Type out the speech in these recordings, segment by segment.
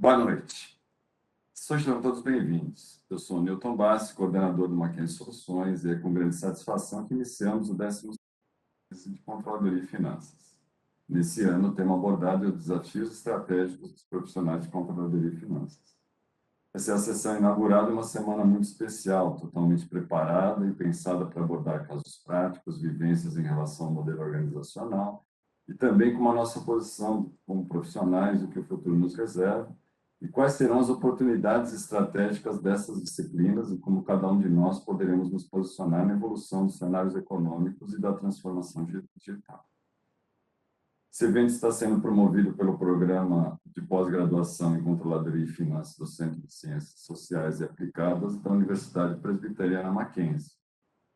Boa noite. Sejam todos bem-vindos. Eu sou o Newton Bassi, coordenador do Mackenzie Soluções, e é com grande satisfação que iniciamos o 10º de Controladoria e Finanças. Nesse ano, temos abordado os desafios estratégicos dos profissionais de Controladoria e Finanças. Essa é a sessão inaugurada em uma semana muito especial, totalmente preparada e pensada para abordar casos práticos, vivências em relação ao modelo organizacional e também como a nossa posição como profissionais, o que o futuro nos reserva e quais serão as oportunidades estratégicas dessas disciplinas e como cada um de nós poderemos nos posicionar na evolução dos cenários econômicos e da transformação digital. Esse evento está sendo promovido pelo Programa de Pós-Graduação em Controladoria e Finanças do Centro de Ciências Sociais e Aplicadas da Universidade Presbiteriana Mackenzie,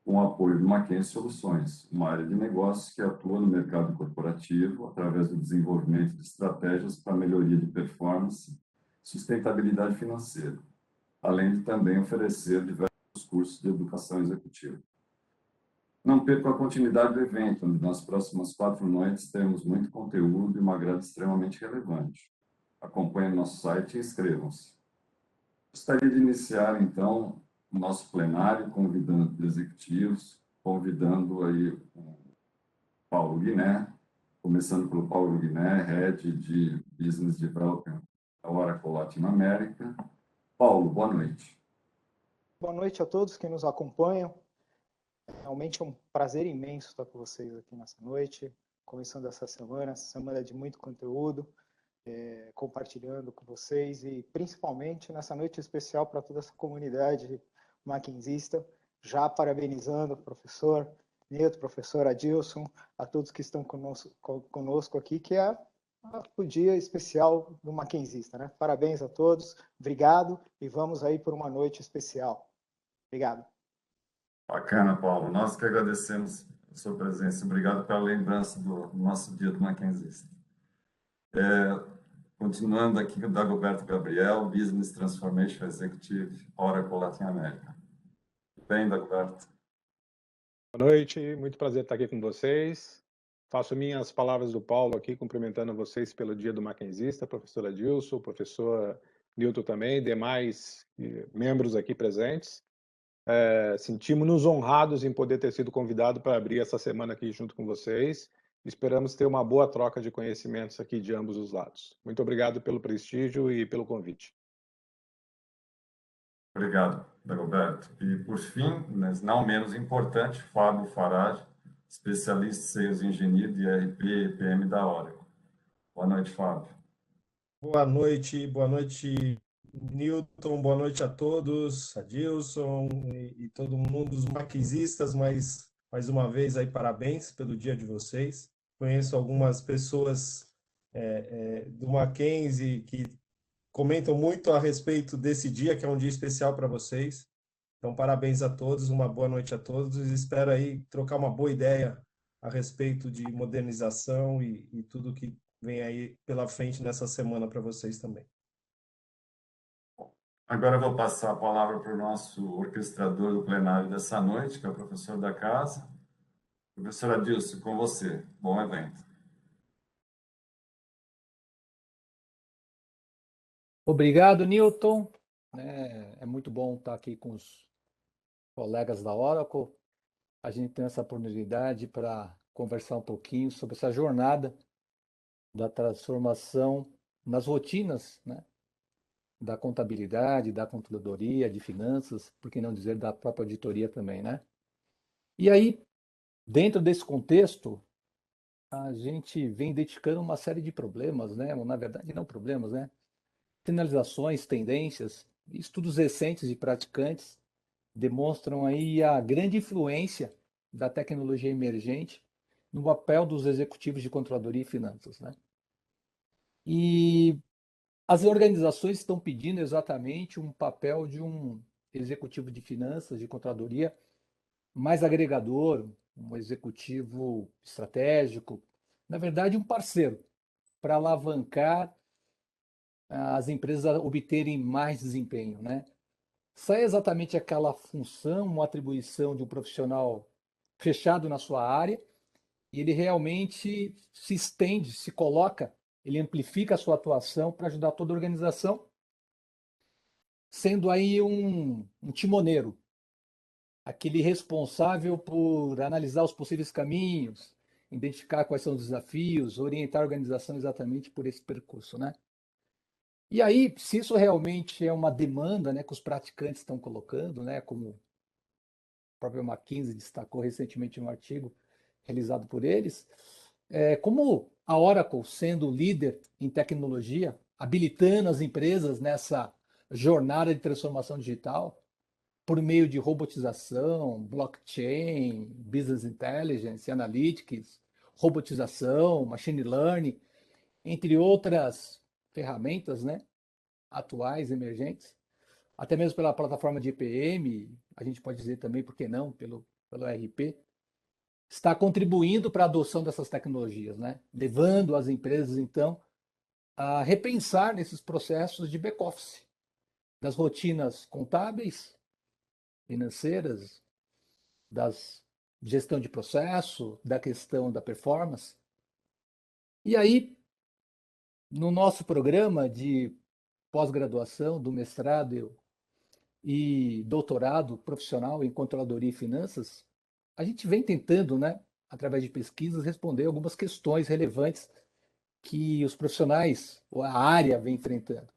com o apoio do Mackenzie Soluções, uma área de negócios que atua no mercado corporativo através do desenvolvimento de estratégias para melhoria de performance e sustentabilidade financeira, além de também oferecer diversos cursos de educação executiva. Não perca a continuidade do evento, onde nas próximas 4 noites teremos muito conteúdo e uma grade extremamente relevante. Acompanhem nosso site e inscrevam-se. Gostaria de iniciar, então, o nosso plenário, convidando executivos, convidando aí o Paulo Guiné, começando pelo Paulo Guiné, Head de Business Development da Oracle Latinoamérica. Paulo, boa noite. Boa noite a todos que nos acompanham. Realmente é um prazer imenso estar com vocês aqui nessa noite, começando essa semana de muito conteúdo, compartilhando com vocês e principalmente nessa noite especial para toda essa comunidade mackenzista, já parabenizando o professor Newton, professor Adilson, a todos que estão conosco aqui, que é o dia especial do mackenzista, né? Parabéns a todos, obrigado e vamos aí por uma noite especial. Obrigado. Bacana, Paulo. Nós que agradecemos a sua presença. Obrigado pela lembrança do nosso dia do Mackenzista. Continuando aqui com o Dagoberto Gabriel, Business Transformation Executive, Oracle Latinoamérica. Bem, Dagoberto. Boa noite, muito prazer estar aqui com vocês. Faço minhas palavras do Paulo aqui, cumprimentando vocês pelo dia do Mackenzista, professor Adilson, professor Newton também, demais membros aqui presentes. Sentimos-nos honrados em poder ter sido convidado para abrir essa semana aqui junto com vocês. Esperamos ter uma boa troca de conhecimentos aqui de ambos os lados. Muito obrigado pelo prestígio e pelo convite. Obrigado, Dagoberto. E, por fim, mas não menos importante, Fábio Farage, especialista em Sales Engineer de ERP e EPM da Oracle. Boa noite, Fábio. Boa noite, Newton, boa noite a todos, Adilson e todo mundo, os mackenzistas, mas mais uma vez aí parabéns pelo dia de vocês. Conheço algumas pessoas do Mackenzie que comentam muito a respeito desse dia, que é um dia especial para vocês. Então, parabéns a todos, uma boa noite a todos e espero aí trocar uma boa ideia a respeito de modernização e tudo que vem aí pela frente nessa semana para vocês também. Agora eu vou passar a palavra para o nosso orquestrador do plenário dessa noite, que é o professor da casa. Professor Adilson, com você. Bom evento. Obrigado, Newton. É muito bom estar aqui com os colegas da Oracle. A gente tem essa oportunidade para conversar um pouquinho sobre essa jornada da transformação nas rotinas, né, da contabilidade, da controladoria, de finanças, por que não dizer da própria auditoria também, né? E aí, dentro desse contexto, a gente vem identificando uma série de problemas, né? Na verdade, não problemas, né? Sinalizações, tendências, estudos recentes e praticantes demonstram aí a grande influência da tecnologia emergente no papel dos executivos de controladoria e finanças, né? E as organizações estão pedindo exatamente um papel de um executivo de finanças, de controladoria, mais agregador, um executivo estratégico, na verdade, um parceiro para alavancar as empresas a obterem mais desempenho, né? Isso é exatamente aquela função, uma atribuição de um profissional fechado na sua área, e ele realmente se estende, se coloca ele amplifica a sua atuação para ajudar toda a organização, sendo aí um timoneiro, aquele responsável por analisar os possíveis caminhos, identificar quais são os desafios, orientar a organização exatamente por esse percurso, né? E aí, se isso realmente é uma demanda, né, que os praticantes estão colocando, né, como o próprio McKinsey destacou recentemente em um artigo realizado por eles, como a Oracle, sendo líder em tecnologia, habilitando as empresas nessa jornada de transformação digital, por meio de robotização, blockchain, business intelligence, analytics, robotização, machine learning, entre outras ferramentas, né, atuais, emergentes, até mesmo pela plataforma de EPM, a gente pode dizer também, por que não, pelo RP, está contribuindo para a adoção dessas tecnologias, né, levando as empresas, então, a repensar nesses processos de back-office, das rotinas contábeis, financeiras, das gestão de processo, da questão da performance. E aí, no nosso programa de pós-graduação, do mestrado e doutorado profissional em controladoria e finanças, a gente vem tentando, né, através de pesquisas, responder algumas questões relevantes que os profissionais, ou a área, vem enfrentando.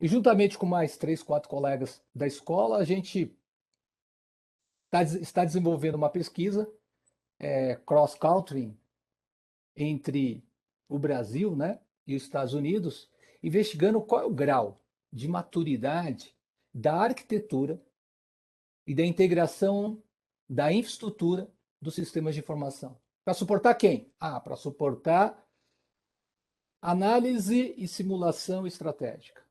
E juntamente com mais 3, 4 colegas da escola, a gente está desenvolvendo uma pesquisa cross-country entre o Brasil, né, e os Estados Unidos, investigando qual é o grau de maturidade da arquitetura e da integração da infraestrutura dos sistemas de informação. Para suportar quem? Para suportar análise e simulação estratégica.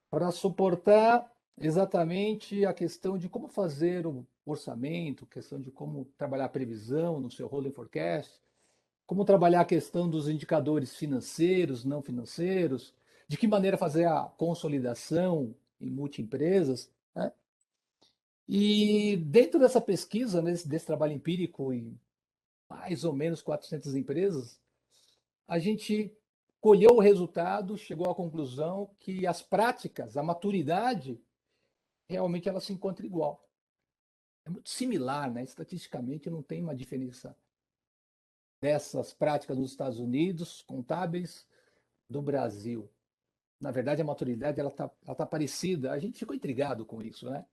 Para suportar exatamente a questão de como fazer o orçamento, questão de como trabalhar a previsão no seu rolling forecast, como trabalhar a questão dos indicadores financeiros, não financeiros, de que maneira fazer a consolidação em multiempresas, né? E dentro dessa pesquisa, desse trabalho empírico em mais ou menos 400 empresas, a gente colheu o resultado, chegou à conclusão que as práticas, a maturidade, realmente ela se encontra igual. É muito similar, né? Estatisticamente não tem uma diferença dessas práticas nos Estados Unidos, contábeis, do Brasil. Na verdade, a maturidade ela tá parecida. A gente ficou intrigado com isso, né?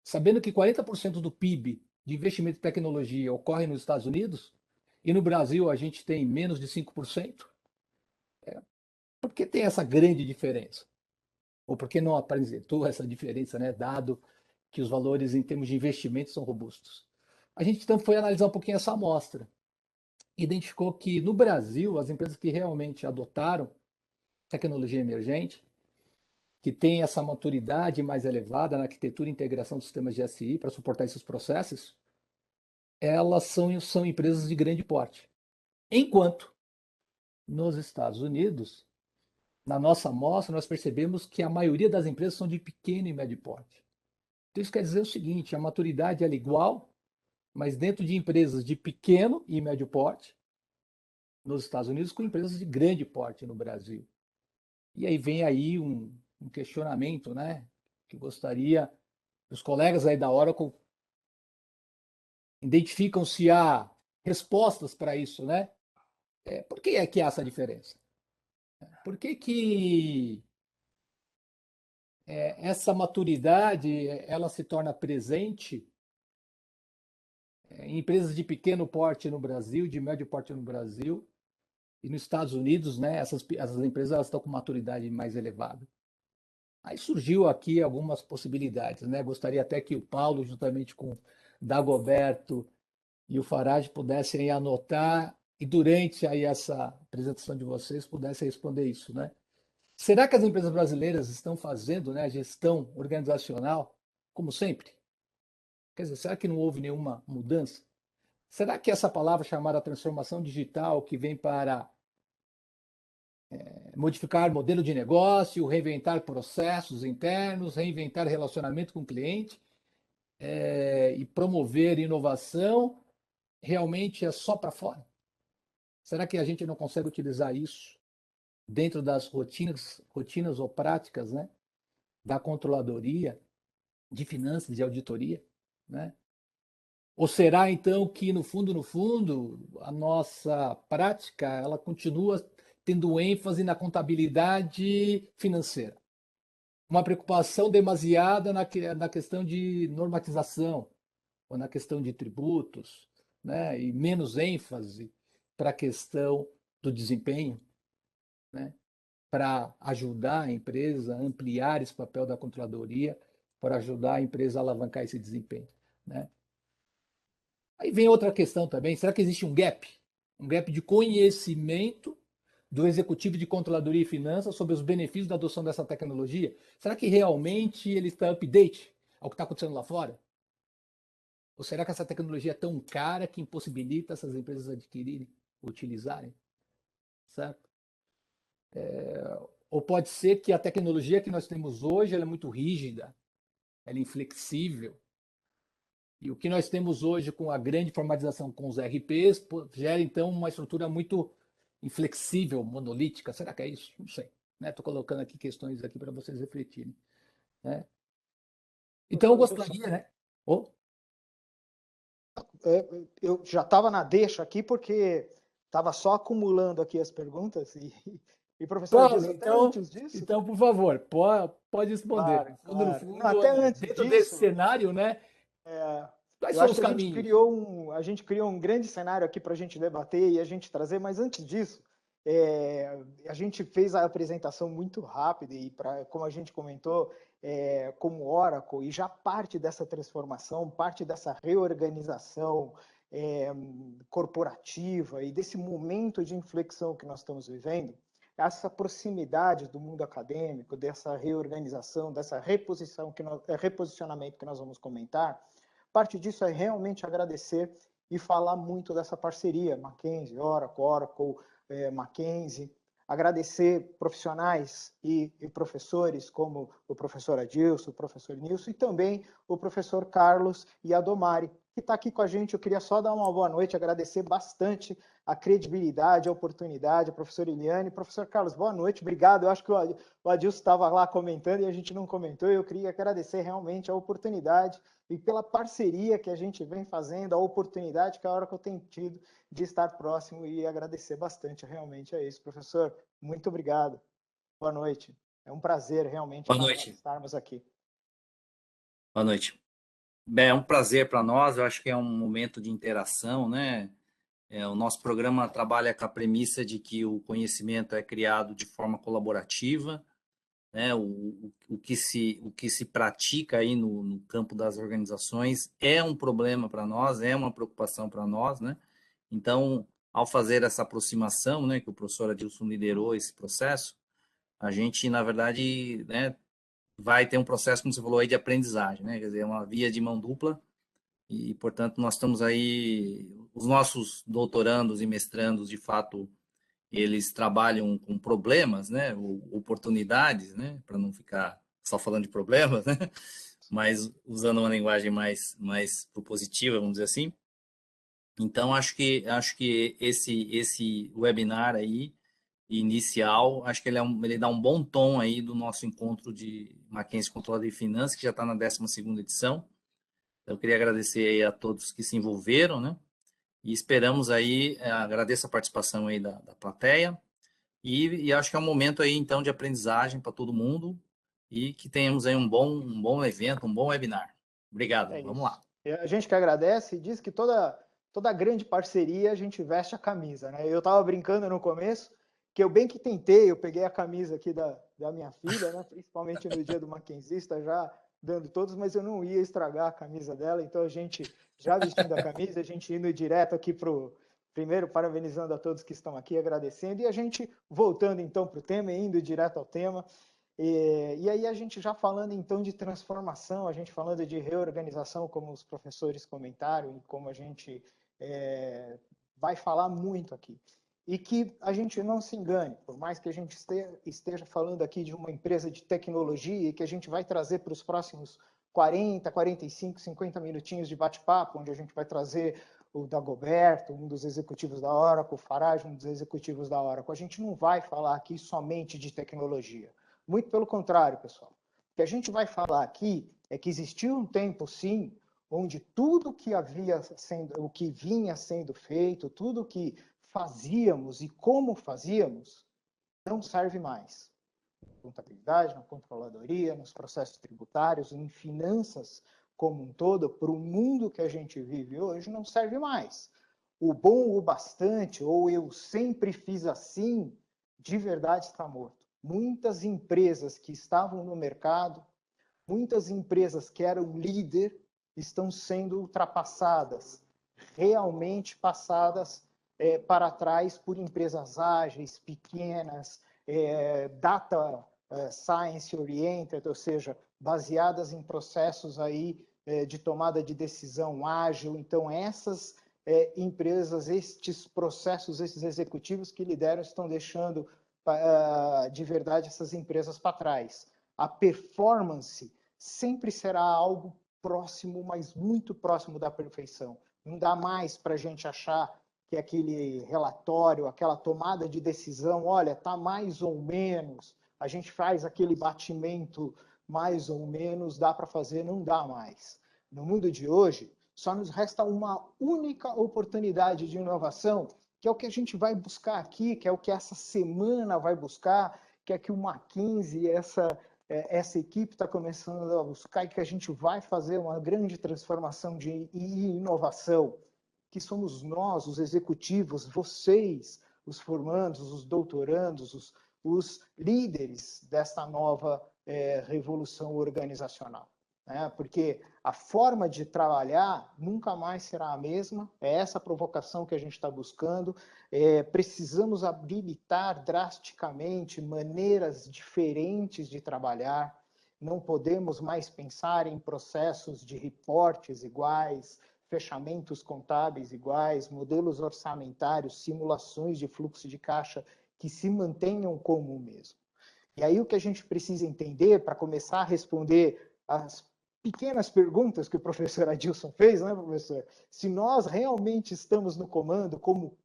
Sabendo que 40% do PIB de investimento em tecnologia ocorre nos Estados Unidos e no Brasil a gente tem menos de 5%. Por que tem essa grande diferença? Ou por que não apresentou essa diferença, né? Dado que os valores em termos de investimento são robustos. A gente então foi analisar um pouquinho essa amostra. Identificou que no Brasil, as empresas que realmente adotaram tecnologia emergente, que têm essa maturidade mais elevada na arquitetura e integração dos sistemas de SI para suportar esses processos, elas são empresas de grande porte. Enquanto nos Estados Unidos, na nossa amostra, nós percebemos que a maioria das empresas são de pequeno e médio porte. Então, isso quer dizer o seguinte: a maturidade é igual, mas dentro de empresas de pequeno e médio porte, nos Estados Unidos, com empresas de grande porte no Brasil. E aí vem aí um questionamento, né? Que gostaria, os colegas aí da Oracle identificam se há respostas para isso, né? Por que é que há essa diferença? Por que essa maturidade ela se torna presente em empresas de pequeno porte no Brasil, de médio porte no Brasil, e nos Estados Unidos, né, essas empresas elas estão com maturidade mais elevada. Aí surgiu aqui algumas possibilidades, né? Gostaria até que o Paulo, juntamente com o Dagoberto e o Farage, pudessem aí anotar e durante aí essa apresentação de vocês pudessem responder isso, né? Será que as empresas brasileiras estão fazendo, né, a gestão organizacional como sempre? Quer dizer, será que não houve nenhuma mudança? Será que essa palavra chamada transformação digital, que vem para modificar modelo de negócio, reinventar processos internos, reinventar relacionamento com o cliente e promover inovação, realmente é só para fora? Será que a gente não consegue utilizar isso dentro das rotinas ou práticas, né, da controladoria de finanças, de auditoria, né? Ou será então que no fundo, a nossa prática ela continua tendo ênfase na contabilidade financeira? Uma preocupação demasiada na questão de normatização ou na questão de tributos, né? E menos ênfase para a questão do desempenho, né? Para ajudar a empresa a ampliar esse papel da controladoria, para ajudar a empresa a alavancar esse desempenho, né? Aí vem outra questão também, será que existe um gap? Um gap de conhecimento do executivo de controladoria e finanças sobre os benefícios da adoção dessa tecnologia? Será que realmente ele está update ao que está acontecendo lá fora? Ou será que essa tecnologia é tão cara que impossibilita essas empresas adquirirem, utilizarem? Certo? Ou pode ser que a tecnologia que nós temos hoje ela é muito rígida, ela é inflexível. E o que nós temos hoje com a grande formalização com os RPs gera então uma estrutura muito inflexível, monolítica. Será que é isso? Não sei. Estou colocando aqui questões aqui para vocês refletirem. Né? Então eu gostaria, né? Oh. Eu já estava na deixa aqui porque estava só acumulando aqui as perguntas e professor, Paulo, até antes disso. Então, por favor, pode responder. Claro, No claro. fundo, Não, até antes dentro disso, desse cenário, né? Quais eu são acho os que caminhos? a gente criou um grande cenário aqui para a gente debater e a gente trazer, mas antes disso, a gente fez a apresentação muito rápida e, como a gente comentou, como Oracle, e já parte dessa transformação, parte dessa reorganização corporativa e desse momento de inflexão que nós estamos vivendo, essa proximidade do mundo acadêmico, dessa reorganização, dessa reposicionamento que nós vamos comentar, parte disso é realmente agradecer e falar muito dessa parceria, Mackenzie, Oracle, Mackenzie, agradecer profissionais e professores como o professor Adilson, o professor Nilson e também o professor Carlos e a Domari, que está aqui com a gente. Eu queria só dar uma boa noite, agradecer bastante a credibilidade, a oportunidade, a professora Eliane. Professor Carlos, boa noite, obrigado. Eu acho que o Adilson estava lá comentando e a gente não comentou. Eu queria agradecer realmente a oportunidade e pela parceria que a gente vem fazendo, a oportunidade que a Oracle tem tido de estar próximo e agradecer bastante realmente a isso. Professor, muito obrigado. Boa noite. É um prazer realmente estarmos aqui. Boa noite. Bem, é um prazer para nós, eu acho que é um momento de interação, né? O nosso programa trabalha com a premissa de que o conhecimento é criado de forma colaborativa, né? O que se pratica aí no campo das organizações é um problema para nós, é uma preocupação para nós, né? Então, ao fazer essa aproximação, né, que o professor Adilson liderou esse processo, a gente, na verdade, né, vai ter um processo, como você falou aí, de aprendizagem, né? Quer dizer, é uma via de mão dupla e, portanto, nós estamos aí, os nossos doutorandos e mestrandos, de fato, eles trabalham com problemas, né? Ou oportunidades, né? Para não ficar só falando de problemas, né? Mas usando uma linguagem mais propositiva, vamos dizer assim. Então, acho que esse webinar aí, inicial, acho que ele dá um bom tom aí do nosso encontro de Mackenzie Controladoria de Finanças, que já está na 12ª edição. Eu queria agradecer aí a todos que se envolveram, né? E esperamos aí, agradeço a participação aí da plateia, e acho que é um momento aí, então, de aprendizagem para todo mundo, e que tenhamos aí um bom evento, um bom webinar. Obrigado, vamos lá. A gente que agradece e diz que toda grande parceria a gente veste a camisa, né? Eu estava brincando no começo, que eu bem que tentei, eu peguei a camisa aqui da minha filha, né? Principalmente no dia do Mackenzista, já dando todos, mas eu não ia estragar a camisa dela, então a gente já vestindo a camisa, a gente indo direto aqui primeiro parabenizando a todos que estão aqui, agradecendo, e a gente voltando então para o tema, indo direto ao tema. E aí a gente já falando então de transformação, a gente falando de reorganização, como os professores comentaram, e como a gente vai falar muito aqui. E que a gente não se engane, por mais que a gente esteja falando aqui de uma empresa de tecnologia, e que a gente vai trazer para os próximos 40, 45, 50 minutinhos de bate-papo, onde a gente vai trazer o Dagoberto, um dos executivos da Oracle, o Farage, um dos executivos da Oracle. A gente não vai falar aqui somente de tecnologia. Muito pelo contrário, pessoal. O que a gente vai falar aqui é que existiu um tempo, sim, onde tudo que o que vinha sendo feito, tudo que fazíamos e como fazíamos, não serve mais. Na contabilidade, na controladoria, nos processos tributários, em finanças como um todo, para o mundo que a gente vive hoje, não serve mais. O bom o bastante, ou eu sempre fiz assim, de verdade está morto. Muitas empresas que estavam no mercado, muitas empresas que eram líder, estão sendo ultrapassadas, realmente passadas para trás por empresas ágeis, pequenas, data science oriented, ou seja, baseadas em processos aí de tomada de decisão ágil. Então, essas empresas, estes processos, esses executivos que lideram estão deixando de verdade essas empresas para trás. A performance sempre será algo próximo, mas muito próximo da perfeição. Não dá mais para a gente achar que aquele relatório, aquela tomada de decisão, olha, está mais ou menos, a gente faz aquele batimento mais ou menos, dá para fazer, não dá mais. No mundo de hoje, só nos resta uma única oportunidade de inovação, que é o que a gente vai buscar aqui, que é o que essa semana vai buscar, que é que o McKinsey, essa equipe está começando a buscar, e que a gente vai fazer uma grande transformação de inovação, que somos nós, os executivos, vocês, os formandos, os doutorandos, os líderes desta nova revolução organizacional. Né? Porque a forma de trabalhar nunca mais será a mesma, é essa provocação que a gente está buscando. Precisamos habilitar drasticamente maneiras diferentes de trabalhar, não podemos mais pensar em processos de reportes iguais, fechamentos contábeis iguais, modelos orçamentários, simulações de fluxo de caixa que se mantenham como o mesmo. E aí o que a gente precisa entender para começar a responder as pequenas perguntas que o professor Adilson fez, né, professor? Se nós realmente estamos no comando como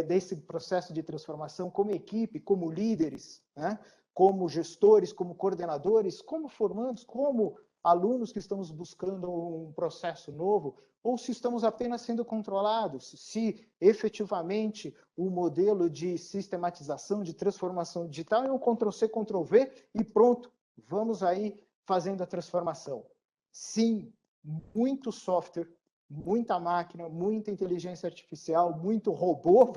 desse processo de transformação, como equipe, como líderes, né? Como gestores, como coordenadores, como formandos, como alunos que estamos buscando um processo novo, ou se estamos apenas sendo controlados, se efetivamente o modelo de sistematização, de transformação digital é um Ctrl+C, Ctrl+V e pronto, vamos aí fazendo a transformação. Sim, muito software, muita máquina, muita inteligência artificial, muito robô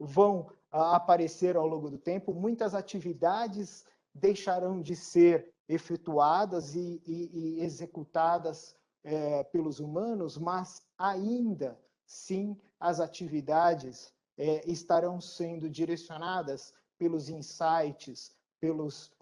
vão aparecer ao longo do tempo, muitas atividades deixarão de ser efetuadas e executadas pelos humanos, mas ainda sim as atividades estarão sendo direcionadas pelos insights, pelos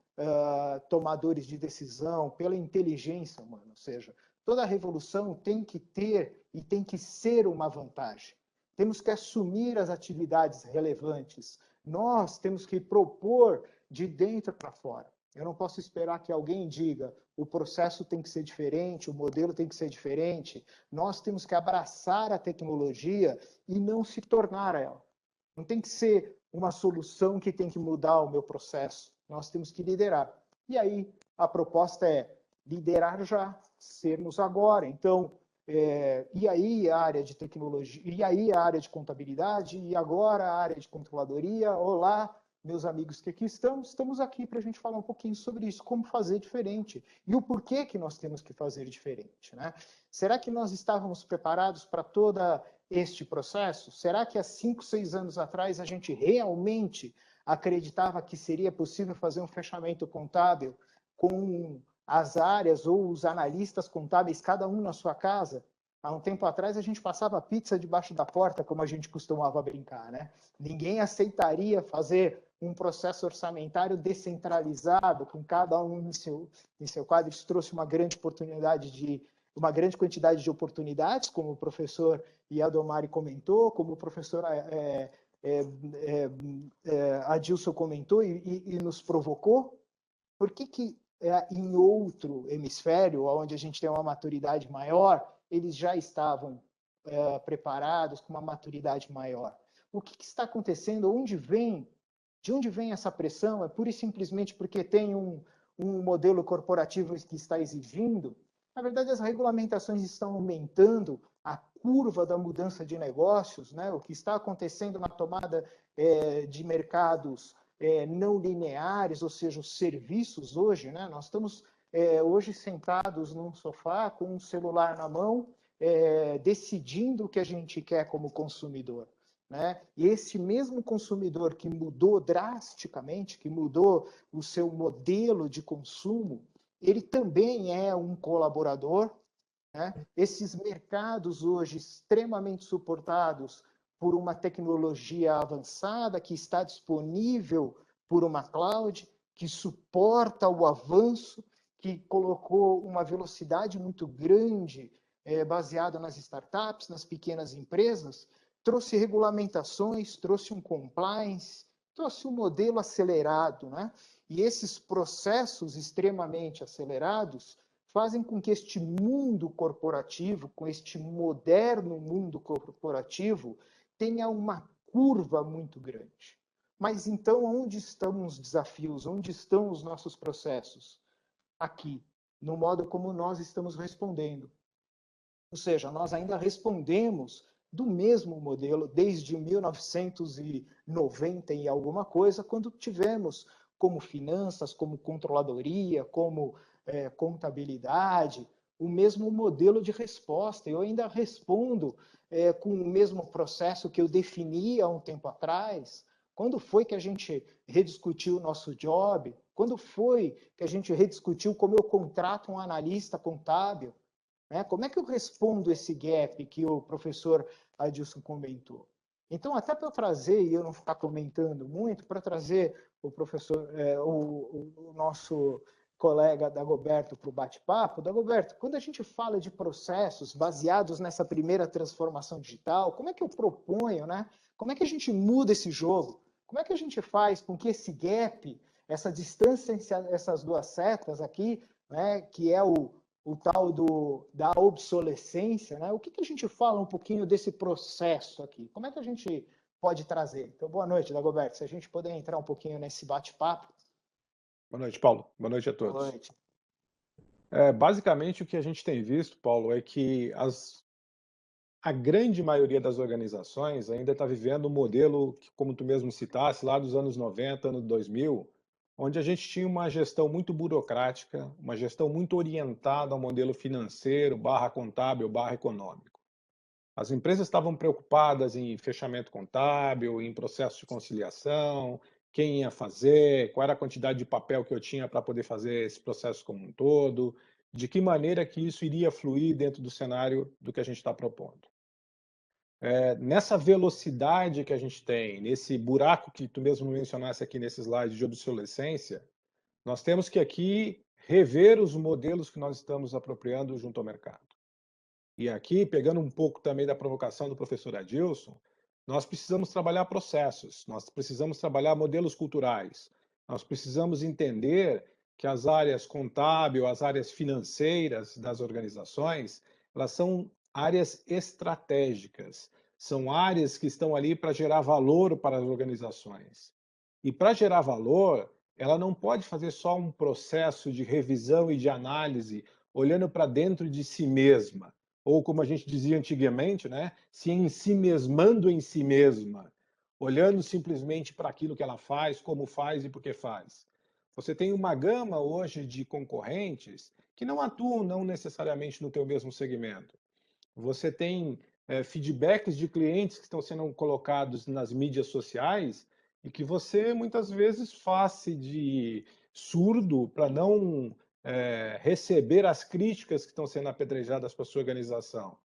tomadores de decisão, pela inteligência humana. Ou seja, toda revolução tem que ter e tem que ser uma vantagem. Temos que assumir as atividades relevantes. Nós temos que propor de dentro para fora. Eu não posso esperar que alguém diga o processo tem que ser diferente, o modelo tem que ser diferente. Nós temos que abraçar a tecnologia e não se tornar ela. Não tem que ser uma solução que tem que mudar o meu processo. Nós temos que liderar. E aí a proposta é liderar já, sermos agora. Então, e aí a área de tecnologia, e aí a área de contabilidade, e agora a área de controladoria. Olá, meus amigos que aqui estamos aqui para a gente falar um pouquinho sobre isso, como fazer diferente e o porquê que nós temos que fazer diferente, né? Será que nós estávamos preparados para todo este processo? Será que há 5, 6 anos atrás a gente realmente acreditava que seria possível fazer um fechamento contábil com as áreas ou os analistas contábeis, cada um na sua casa? Há um tempo atrás a gente passava pizza debaixo da porta, como a gente costumava brincar, né? Ninguém aceitaria fazer um processo orçamentário descentralizado, com cada um em seu quadro. Isso trouxe uma grande quantidade de oportunidades, como o professor Iadomari comentou, como o professor Adilson comentou e nos provocou. Por que em outro hemisfério, onde a gente tem uma maturidade maior, eles já estavam preparados, com uma maturidade maior. O que está acontecendo? De onde vem essa pressão? É pura e simplesmente porque tem um modelo corporativo que está exigindo? Na verdade, as regulamentações estão aumentando a curva da mudança de negócios, né? O que está acontecendo na tomada de mercados não lineares, ou seja, os serviços hoje, né? Nós estamos hoje sentados num sofá com um celular na mão, decidindo o que a gente quer como consumidor. Né? E esse mesmo consumidor que mudou drasticamente, que mudou o seu modelo de consumo, ele também é um colaborador. Né? Esses mercados hoje extremamente suportados por uma tecnologia avançada que está disponível por uma cloud, que suporta o avanço, que colocou uma velocidade muito grande baseada nas startups, nas pequenas empresas, trouxe regulamentações, trouxe um compliance, trouxe um modelo acelerado, né? E esses processos extremamente acelerados fazem com que este mundo corporativo, com este moderno mundo corporativo, tenha uma curva muito grande. Mas então, onde estão os desafios? Onde estão os nossos processos? Aqui, no modo como nós estamos respondendo. Ou seja, nós ainda respondemos do mesmo modelo desde 1990 e alguma coisa, quando tivemos como finanças, como controladoria, como contabilidade, o mesmo modelo de resposta. Eu ainda respondo com o mesmo processo que eu defini há um tempo atrás. Quando foi que a gente rediscutiu o nosso job? Quando foi que a gente rediscutiu como eu contrato um analista contábil? Como é que eu respondo esse gap que o professor Adilson comentou? Então, até para eu trazer, e eu não ficar comentando muito, para trazer o professor, o nosso colega Dagoberto para o bate-papo. Dagoberto, quando a gente fala de processos baseados nessa primeira transformação digital, como é que eu proponho, né? Como é que a gente muda esse jogo? Como é que a gente faz com que esse gap, essa distância entre essas duas setas aqui, né, que é o tal da obsolescência, né? O que a gente fala um pouquinho desse processo aqui? Como é que a gente pode trazer? Então, boa noite, Dagoberto. Se a gente puder entrar um pouquinho nesse bate-papo. Boa noite, Paulo. Boa noite a todos. Boa noite. Basicamente, o que a gente tem visto, Paulo, é que a grande maioria das organizações ainda está vivendo um modelo que, como tu mesmo citasse, lá dos anos 90, anos 2000, onde a gente tinha uma gestão muito burocrática, uma gestão muito orientada ao modelo financeiro, contábil, econômico. As empresas estavam preocupadas em fechamento contábil, em processo de conciliação, quem ia fazer, qual era a quantidade de papel que eu tinha para poder fazer esse processo como um todo, de que maneira que isso iria fluir dentro do cenário do que a gente está propondo. Nessa velocidade que a gente tem, nesse buraco que tu mesmo mencionaste aqui nesse slide de obsolescência, nós temos que aqui rever os modelos que nós estamos apropriando junto ao mercado. E aqui, pegando um pouco também da provocação do professor Adilson, nós precisamos trabalhar processos, nós precisamos trabalhar modelos culturais, nós precisamos entender que as áreas contábil, as áreas financeiras das organizações, elas são áreas estratégicas, são áreas que estão ali para gerar valor para as organizações. E para gerar valor, ela não pode fazer só um processo de revisão e de análise olhando para dentro de si mesma, ou como a gente dizia antigamente, né, se ensimesmando em si mesma, olhando simplesmente para aquilo que ela faz, como faz e por que faz. Você tem uma gama hoje de concorrentes que não atuam não necessariamente no teu mesmo segmento. Você tem feedbacks de clientes que estão sendo colocados nas mídias sociais e que você muitas vezes faz-se de surdo para não receber as críticas que estão sendo apedrejadas para a sua organização.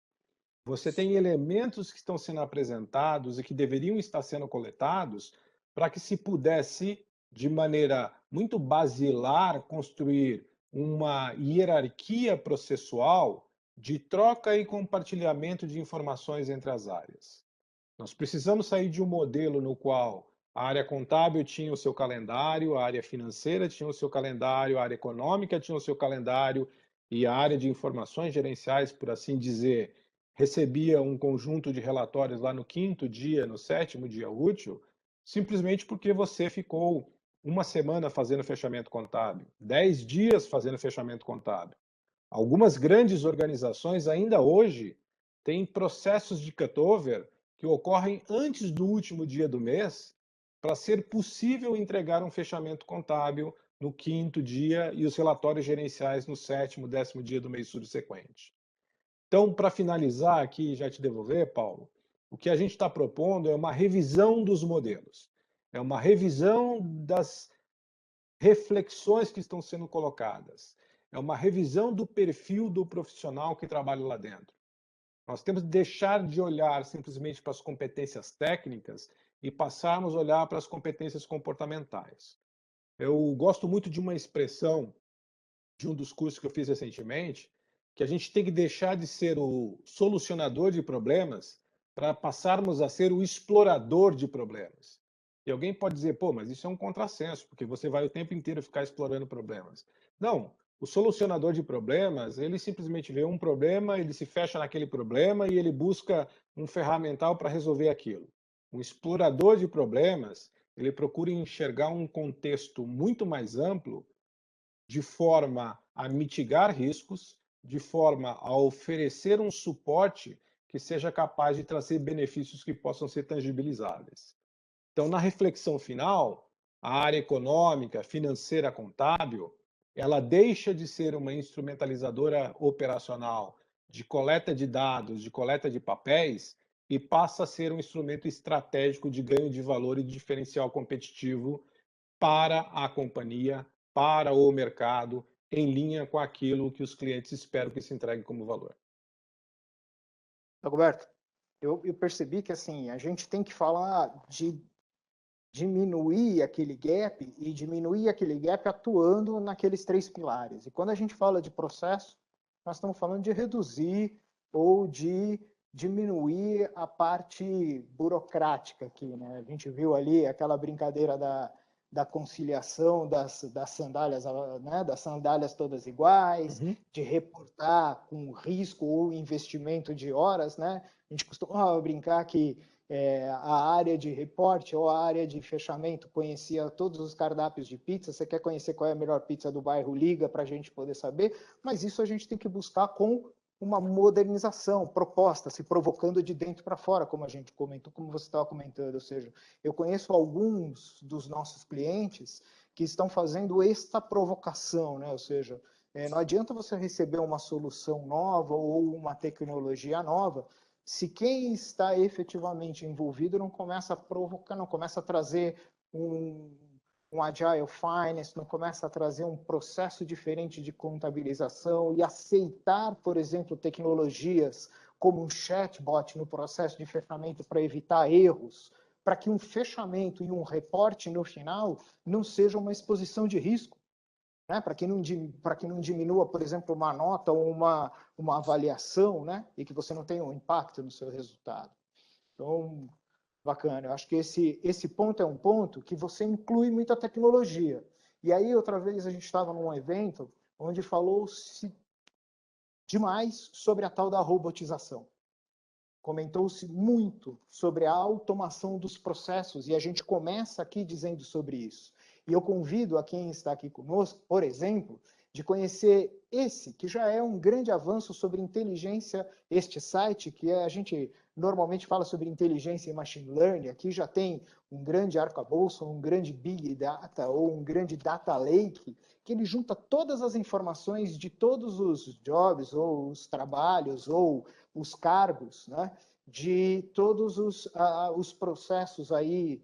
Você tem elementos que estão sendo apresentados e que deveriam estar sendo coletados para que se pudesse, de maneira muito basilar, construir uma hierarquia processual de troca e compartilhamento de informações entre as áreas. Nós precisamos sair de um modelo no qual a área contábil tinha o seu calendário, a área financeira tinha o seu calendário, a área econômica tinha o seu calendário e a área de informações gerenciais, por assim dizer, recebia um conjunto de relatórios lá no 5º dia, no 7º dia útil, simplesmente porque você ficou uma semana fazendo fechamento contábil, 10 dias fazendo fechamento contábil. Algumas grandes organizações ainda hoje têm processos de cutover que ocorrem antes do último dia do mês para ser possível entregar um fechamento contábil no 5º dia e os relatórios gerenciais no 7º, 10º dia do mês subsequente. Então, para finalizar aqui e já te devolver, Paulo, o que a gente está propondo é uma revisão dos modelos, é uma revisão das reflexões que estão sendo colocadas, é uma revisão do perfil do profissional que trabalha lá dentro. Nós temos que deixar de olhar simplesmente para as competências técnicas e passarmos a olhar para as competências comportamentais. Eu gosto muito de uma expressão de um dos cursos que eu fiz recentemente, que a gente tem que deixar de ser o solucionador de problemas para passarmos a ser o explorador de problemas. E alguém pode dizer, pô, mas isso é um contrassenso, porque você vai o tempo inteiro ficar explorando problemas. Não, o solucionador de problemas, ele simplesmente vê um problema, ele se fecha naquele problema e ele busca um ferramental para resolver aquilo. Um explorador de problemas, ele procura enxergar um contexto muito mais amplo de forma a mitigar riscos, de forma a oferecer um suporte que seja capaz de trazer benefícios que possam ser tangibilizáveis. Então, na reflexão final, a área econômica, financeira, contábil, ela deixa de ser uma instrumentalizadora operacional de coleta de dados, de coleta de papéis, e passa a ser um instrumento estratégico de ganho de valor e diferencial competitivo para a companhia, para o mercado, em linha com aquilo que os clientes esperam que se entregue como valor. Roberto, eu percebi que assim, a gente tem que falar de diminuir aquele gap e diminuir aquele gap atuando naqueles 3 pilares. E quando a gente fala de processo, nós estamos falando de reduzir ou de diminuir a parte burocrática aqui, né? A gente viu ali aquela brincadeira da conciliação das sandálias, né? Das sandálias todas iguais, de reportar com risco ou investimento de horas, né? A gente costuma brincar que a área de reporte ou a área de fechamento conhecia todos os cardápios de pizza. Você quer conhecer qual é a melhor pizza do bairro? Liga para a gente poder saber. Mas isso a gente tem que buscar com uma modernização, proposta, se provocando de dentro para fora, como a gente comentou, como você estava comentando. Ou seja, eu conheço alguns dos nossos clientes que estão fazendo esta provocação, né? Ou seja, não adianta você receber uma solução nova ou uma tecnologia nova se quem está efetivamente envolvido não começa a provocar, não começa a trazer um Agile Finance, não começa a trazer um processo diferente de contabilização e aceitar, por exemplo, tecnologias como um chatbot no processo de fechamento para evitar erros, para que um fechamento e um reporte no final não seja uma exposição de risco. Né, para que não diminua, por exemplo, uma nota ou uma avaliação, né, e que você não tenha um impacto no seu resultado. Então, bacana. Eu acho que esse ponto é um ponto que você inclui muita tecnologia. E aí, outra vez, a gente estava num evento onde falou-se demais sobre a tal da robotização. Comentou-se muito sobre a automação dos processos, e a gente começa aqui dizendo sobre isso. E eu convido a quem está aqui conosco, por exemplo, de conhecer esse, que já é um grande avanço sobre inteligência, este site, que a gente normalmente fala sobre inteligência e machine learning, aqui já tem um grande arcabouço, um grande big data ou um grande data lake, que ele junta todas as informações de todos os jobs ou os trabalhos ou os cargos, né, de todos os processos aí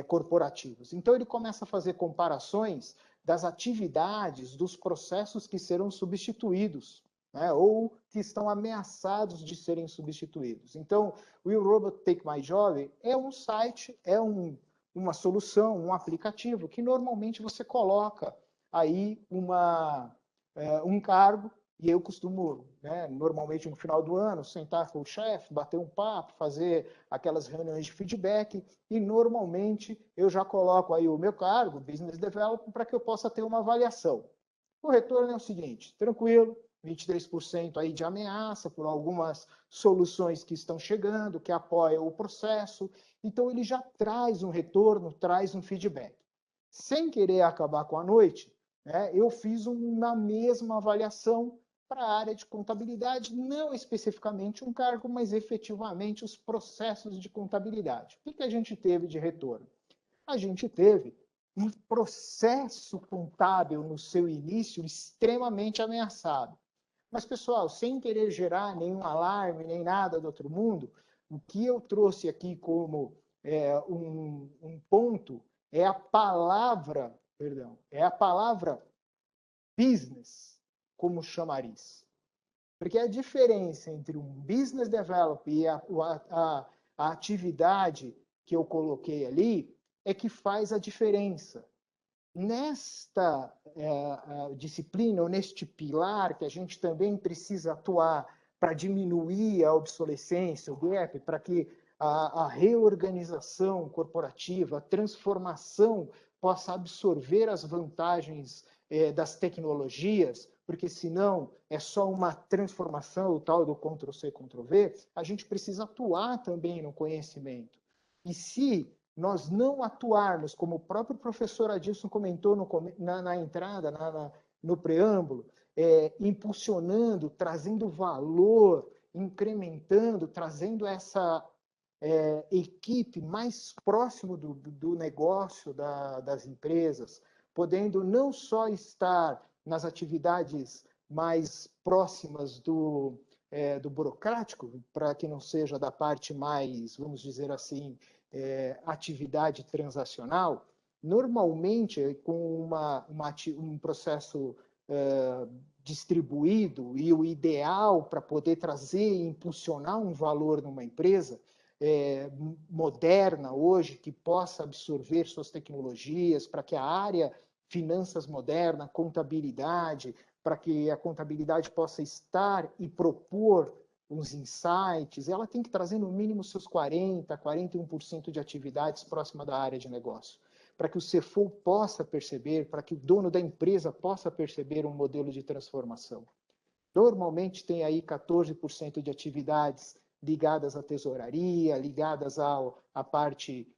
corporativos. Então, ele começa a fazer comparações das atividades, dos processos que serão substituídos, né, ou que estão ameaçados de serem substituídos. Então, o Will Robot Take My Job é um site, é uma solução, um aplicativo que normalmente você coloca aí um cargo. E eu costumo, né, normalmente no final do ano, sentar com o chefe, bater um papo, fazer aquelas reuniões de feedback, e normalmente eu já coloco aí o meu cargo, Business Development, para que eu possa ter uma avaliação. O retorno é o seguinte: tranquilo, 23% aí de ameaça por algumas soluções que estão chegando, que apoiam o processo. Então, ele já traz um retorno, traz um feedback. Sem querer acabar com a noite, né, eu fiz uma mesma avaliação para a área de contabilidade, não especificamente um cargo, mas efetivamente os processos de contabilidade. O que a gente teve de retorno? A gente teve um processo contábil no seu início extremamente ameaçado. Mas, pessoal, sem querer gerar nenhum alarme, nem nada do outro mundo, o que eu trouxe aqui como um ponto é a palavra business como chamariz. Porque a diferença entre um business development e a atividade que eu coloquei ali é que faz a diferença. Nesta disciplina, ou neste pilar, que a gente também precisa atuar para diminuir a obsolescência, o gap, para que a reorganização corporativa, a transformação possa absorver as vantagens das tecnologias, porque senão é só uma transformação, o tal do Ctrl+C, Ctrl+V, a gente precisa atuar também no conhecimento. E se nós não atuarmos, como o próprio professor Adilson comentou na entrada, no preâmbulo, impulsionando, trazendo valor, incrementando, trazendo essa equipe mais próximo do negócio das empresas, podendo não só estar nas atividades mais próximas do burocrático, para que não seja da parte mais, vamos dizer assim, atividade transacional, normalmente com um processo distribuído, e o ideal para poder trazer e impulsionar um valor numa empresa moderna hoje, que possa absorver suas tecnologias, para que a área finanças moderna, contabilidade, para que a contabilidade possa estar e propor uns insights, ela tem que trazer no mínimo seus 41% de atividades próxima da área de negócio, para que o CFO possa perceber, para que o dono da empresa possa perceber um modelo de transformação. Normalmente tem aí 14% de atividades ligadas à tesouraria, ligadas à parte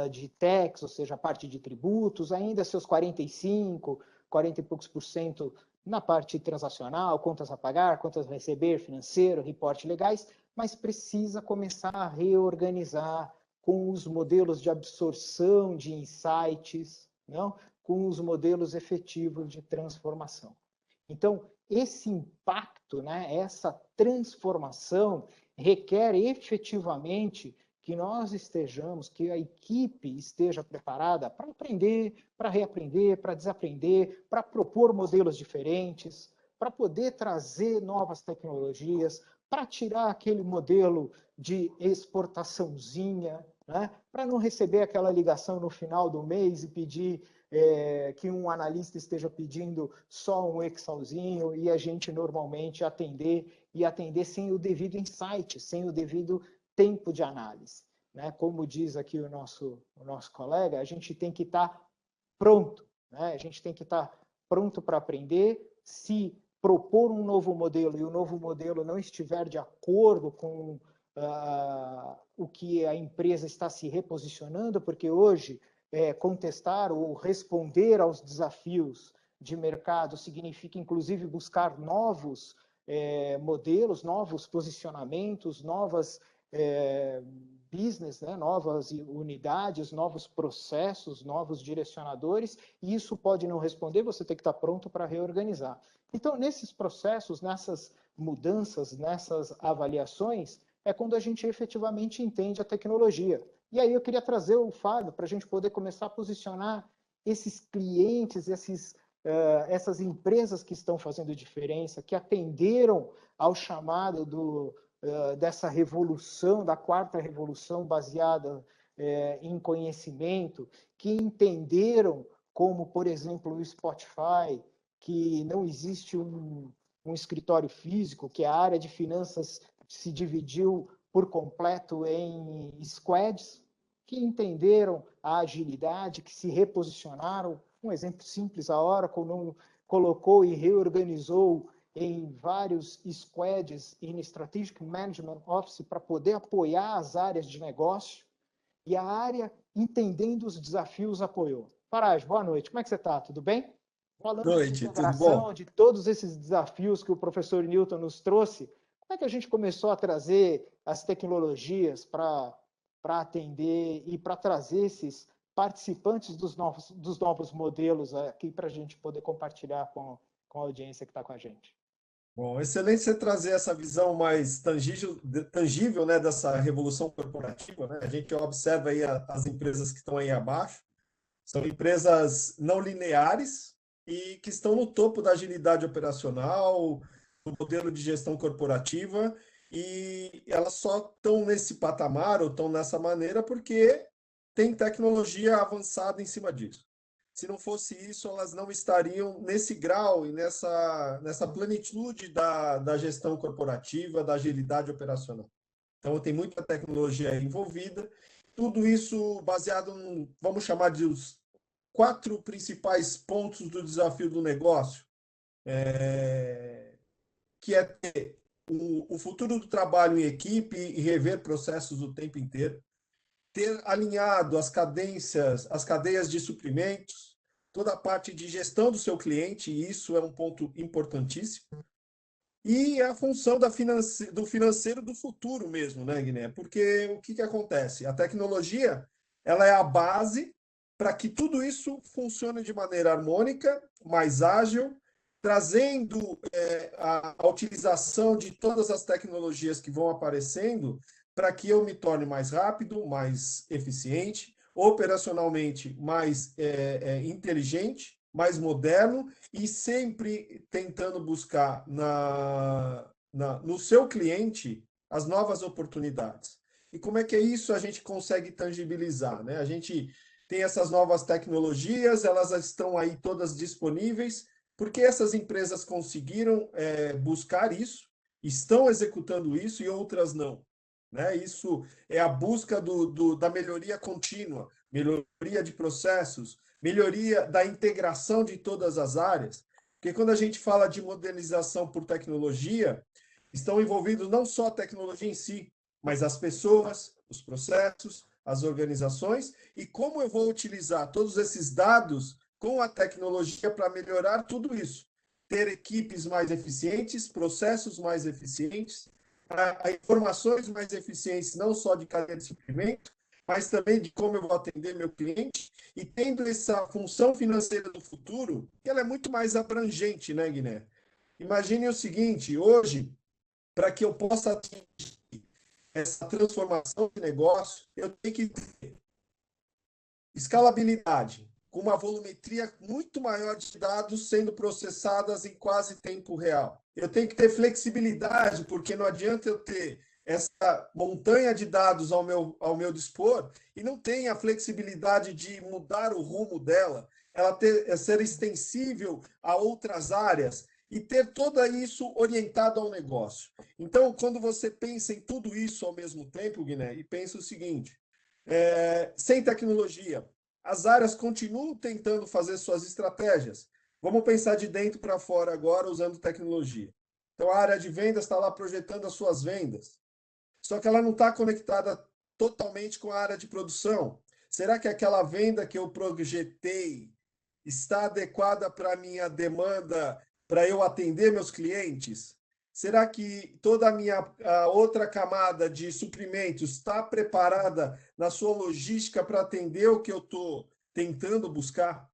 de tax, ou seja, a parte de tributos, ainda seus 40 e poucos por cento na parte transacional, contas a pagar, contas a receber, financeiro, reporte legais, mas precisa começar a reorganizar com os modelos de absorção de insights, não? Com os modelos efetivos de transformação. Então, esse impacto, né, essa transformação requer efetivamente que nós estejamos, que a equipe esteja preparada para aprender, para reaprender, para desaprender, para propor modelos diferentes, para poder trazer novas tecnologias, para tirar aquele modelo de exportaçãozinha, né? Para não receber aquela ligação no final do mês e pedir que um analista esteja pedindo só um Excelzinho e a gente normalmente atender sem o devido insight, sem o devido tempo de análise, né? Como diz aqui o nosso colega, a gente tem que estar pronto, né? A gente tem que estar pronto para aprender. Se propor um novo modelo e o novo modelo não estiver de acordo com o que a empresa está se reposicionando, porque hoje contestar ou responder aos desafios de mercado significa, inclusive, buscar novos modelos, novos posicionamentos, novas business, né? Novas unidades, novos processos, novos direcionadores, e isso pode não responder, você tem que estar pronto para reorganizar. Então, nesses processos, nessas mudanças, nessas avaliações, é quando a gente efetivamente entende a tecnologia. E aí eu queria trazer o Fábio para a gente poder começar a posicionar esses clientes, essas empresas que estão fazendo diferença, que atenderam ao chamado dessa revolução, da quarta revolução baseada em conhecimento, que entenderam, como, por exemplo, o Spotify, que não existe um escritório físico, que a área de finanças se dividiu por completo em squads, que entenderam a agilidade, que se reposicionaram. Um exemplo simples, a Oracle, colocou e reorganizou em vários squads em Strategic Management Office para poder apoiar as áreas de negócio, e a área, entendendo os desafios, apoiou. Farage, boa noite. Como é que você está? Tudo bem? Falando Boa de noite, tudo integração, bom? de todos esses desafios que o professor Newton nos trouxe, como é que a gente começou a trazer as tecnologias para atender e para trazer esses participantes dos novos modelos aqui para a gente poder compartilhar com a audiência que está com a gente? Bom, excelente você trazer essa visão mais tangível, né, dessa revolução corporativa, né? A gente observa aí as empresas que estão aí abaixo, são empresas não lineares e que estão no topo da agilidade operacional, do modelo de gestão corporativa, e elas só estão nesse patamar ou estão nessa maneira porque tem tecnologia avançada em cima disso. Se não fosse isso, elas não estariam nesse grau e nessa plenitude da gestão corporativa, da agilidade operacional. Então, tem muita tecnologia envolvida, tudo isso baseado, vamos chamar de os 4 principais pontos do desafio do negócio, que é ter o futuro do trabalho em equipe e rever processos o tempo inteiro, ter alinhado as cadeias de suprimentos, toda a parte de gestão do seu cliente, e isso é um ponto importantíssimo, e a função do financeiro do futuro mesmo, né, Guiné? Porque o que acontece? A tecnologia, ela é a base para que tudo isso funcione de maneira harmônica, mais ágil, trazendo a utilização de todas as tecnologias que vão aparecendo para que eu me torne mais rápido, mais eficiente, operacionalmente mais inteligente, mais moderno e sempre tentando buscar no seu cliente as novas oportunidades. E como é que é isso a gente consegue tangibilizar, né? A gente tem essas novas tecnologias, elas estão aí todas disponíveis, porque essas empresas conseguiram buscar isso, estão executando isso e outras não. Né? Isso é a busca da melhoria contínua, melhoria de processos, melhoria da integração de todas as áreas. Porque quando a gente fala de modernização por tecnologia, estão envolvidos não só a tecnologia em si, mas as pessoas, os processos, as organizações e como eu vou utilizar todos esses dados com a tecnologia para melhorar tudo isso. Ter equipes mais eficientes, processos mais eficientes, informações mais eficientes, não só de cadeia de suprimento, mas também de como eu vou atender meu cliente, e tendo essa função financeira do futuro, que ela é muito mais abrangente, né, Guiné? Imagine o seguinte, hoje, para que eu possa atingir essa transformação de negócio, eu tenho que ter escalabilidade, com uma volumetria muito maior de dados sendo processadas em quase tempo real. Eu tenho que ter flexibilidade, porque não adianta eu ter essa montanha de dados ao meu dispor e não tem a flexibilidade de mudar o rumo dela, ela ser extensível a outras áreas e ter tudo isso orientado ao negócio. Então, quando você pensa em tudo isso ao mesmo tempo, Guiné, e pensa o seguinte, sem tecnologia, as áreas continuam tentando fazer suas estratégias. Vamos pensar de dentro para fora agora usando tecnologia. Então, a área de vendas está lá projetando as suas vendas. Só que ela não está conectada totalmente com a área de produção. Será que aquela venda que eu projetei está adequada para a minha demanda, para eu atender meus clientes? Será que toda a outra camada de suprimentos está preparada na sua logística para atender o que eu estou tentando buscar?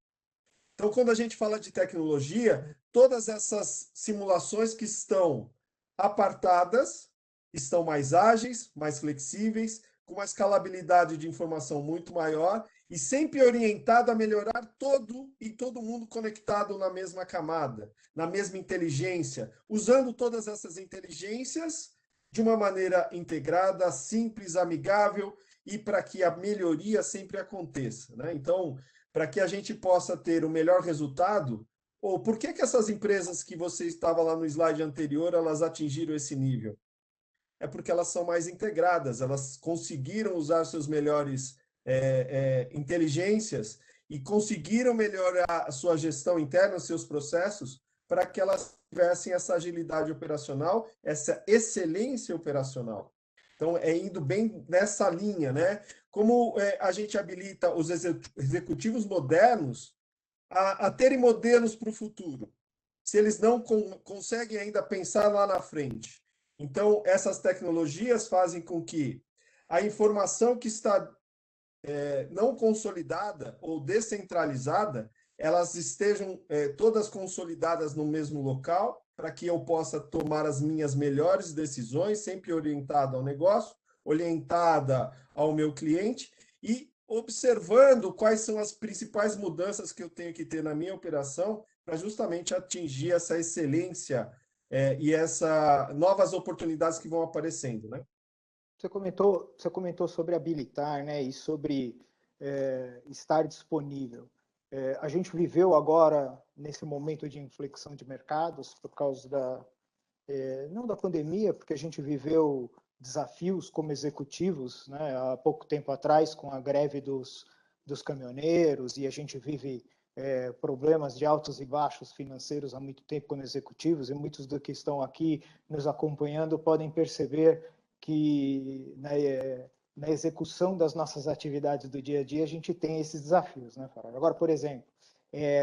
Então, quando a gente fala de tecnologia, todas essas simulações que estão apartadas estão mais ágeis, mais flexíveis, com uma escalabilidade de informação muito maior e sempre orientado a melhorar todo mundo conectado na mesma camada, na mesma inteligência, usando todas essas inteligências de uma maneira integrada, simples, amigável e para que a melhoria sempre aconteça, né? Então, para que a gente possa ter o melhor resultado, ou por que essas empresas que você estava lá no slide anterior, elas atingiram esse nível? É porque elas são mais integradas, elas conseguiram usar seus melhores inteligências e conseguiram melhorar a sua gestão interna, os seus processos, para que elas tivessem essa agilidade operacional, essa excelência operacional. Então, é indo bem nessa linha, né? Como a gente habilita os executivos modernos a terem modelos para o futuro, se eles não conseguem ainda pensar lá na frente. Então, essas tecnologias fazem com que a informação que está não consolidada ou descentralizada, elas estejam todas consolidadas no mesmo local, para que eu possa tomar as minhas melhores decisões, sempre orientada ao negócio, orientada ao meu cliente e observando quais são as principais mudanças que eu tenho que ter na minha operação para justamente atingir essa excelência e essas novas oportunidades que vão aparecendo, né? Você comentou sobre habilitar, né, e sobre estar disponível. A gente viveu agora, nesse momento de inflexão de mercados, por causa não da pandemia, porque a gente viveu desafios como executivos, né, há pouco tempo atrás, com a greve dos caminhoneiros, e a gente vive problemas de altos e baixos financeiros há muito tempo como executivos, e muitos dos que estão aqui nos acompanhando podem perceber que na execução das nossas atividades do dia a dia a gente tem esses desafios, né, Farage? Agora, por exemplo,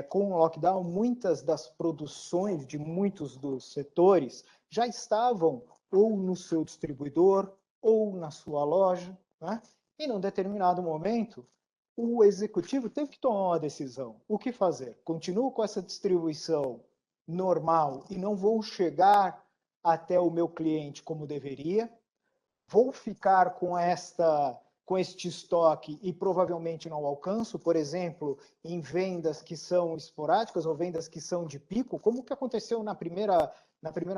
com o lockdown, muitas das produções de muitos dos setores já estavam ou no seu distribuidor ou na sua loja, né? E num determinado momento, o executivo teve que tomar uma decisão. O que fazer? Continuo com essa distribuição normal e não vou chegar até o meu cliente como deveria? Vou ficar com este estoque e provavelmente não alcanço, por exemplo, em vendas que são esporádicas ou vendas que são de pico, como que aconteceu na primeira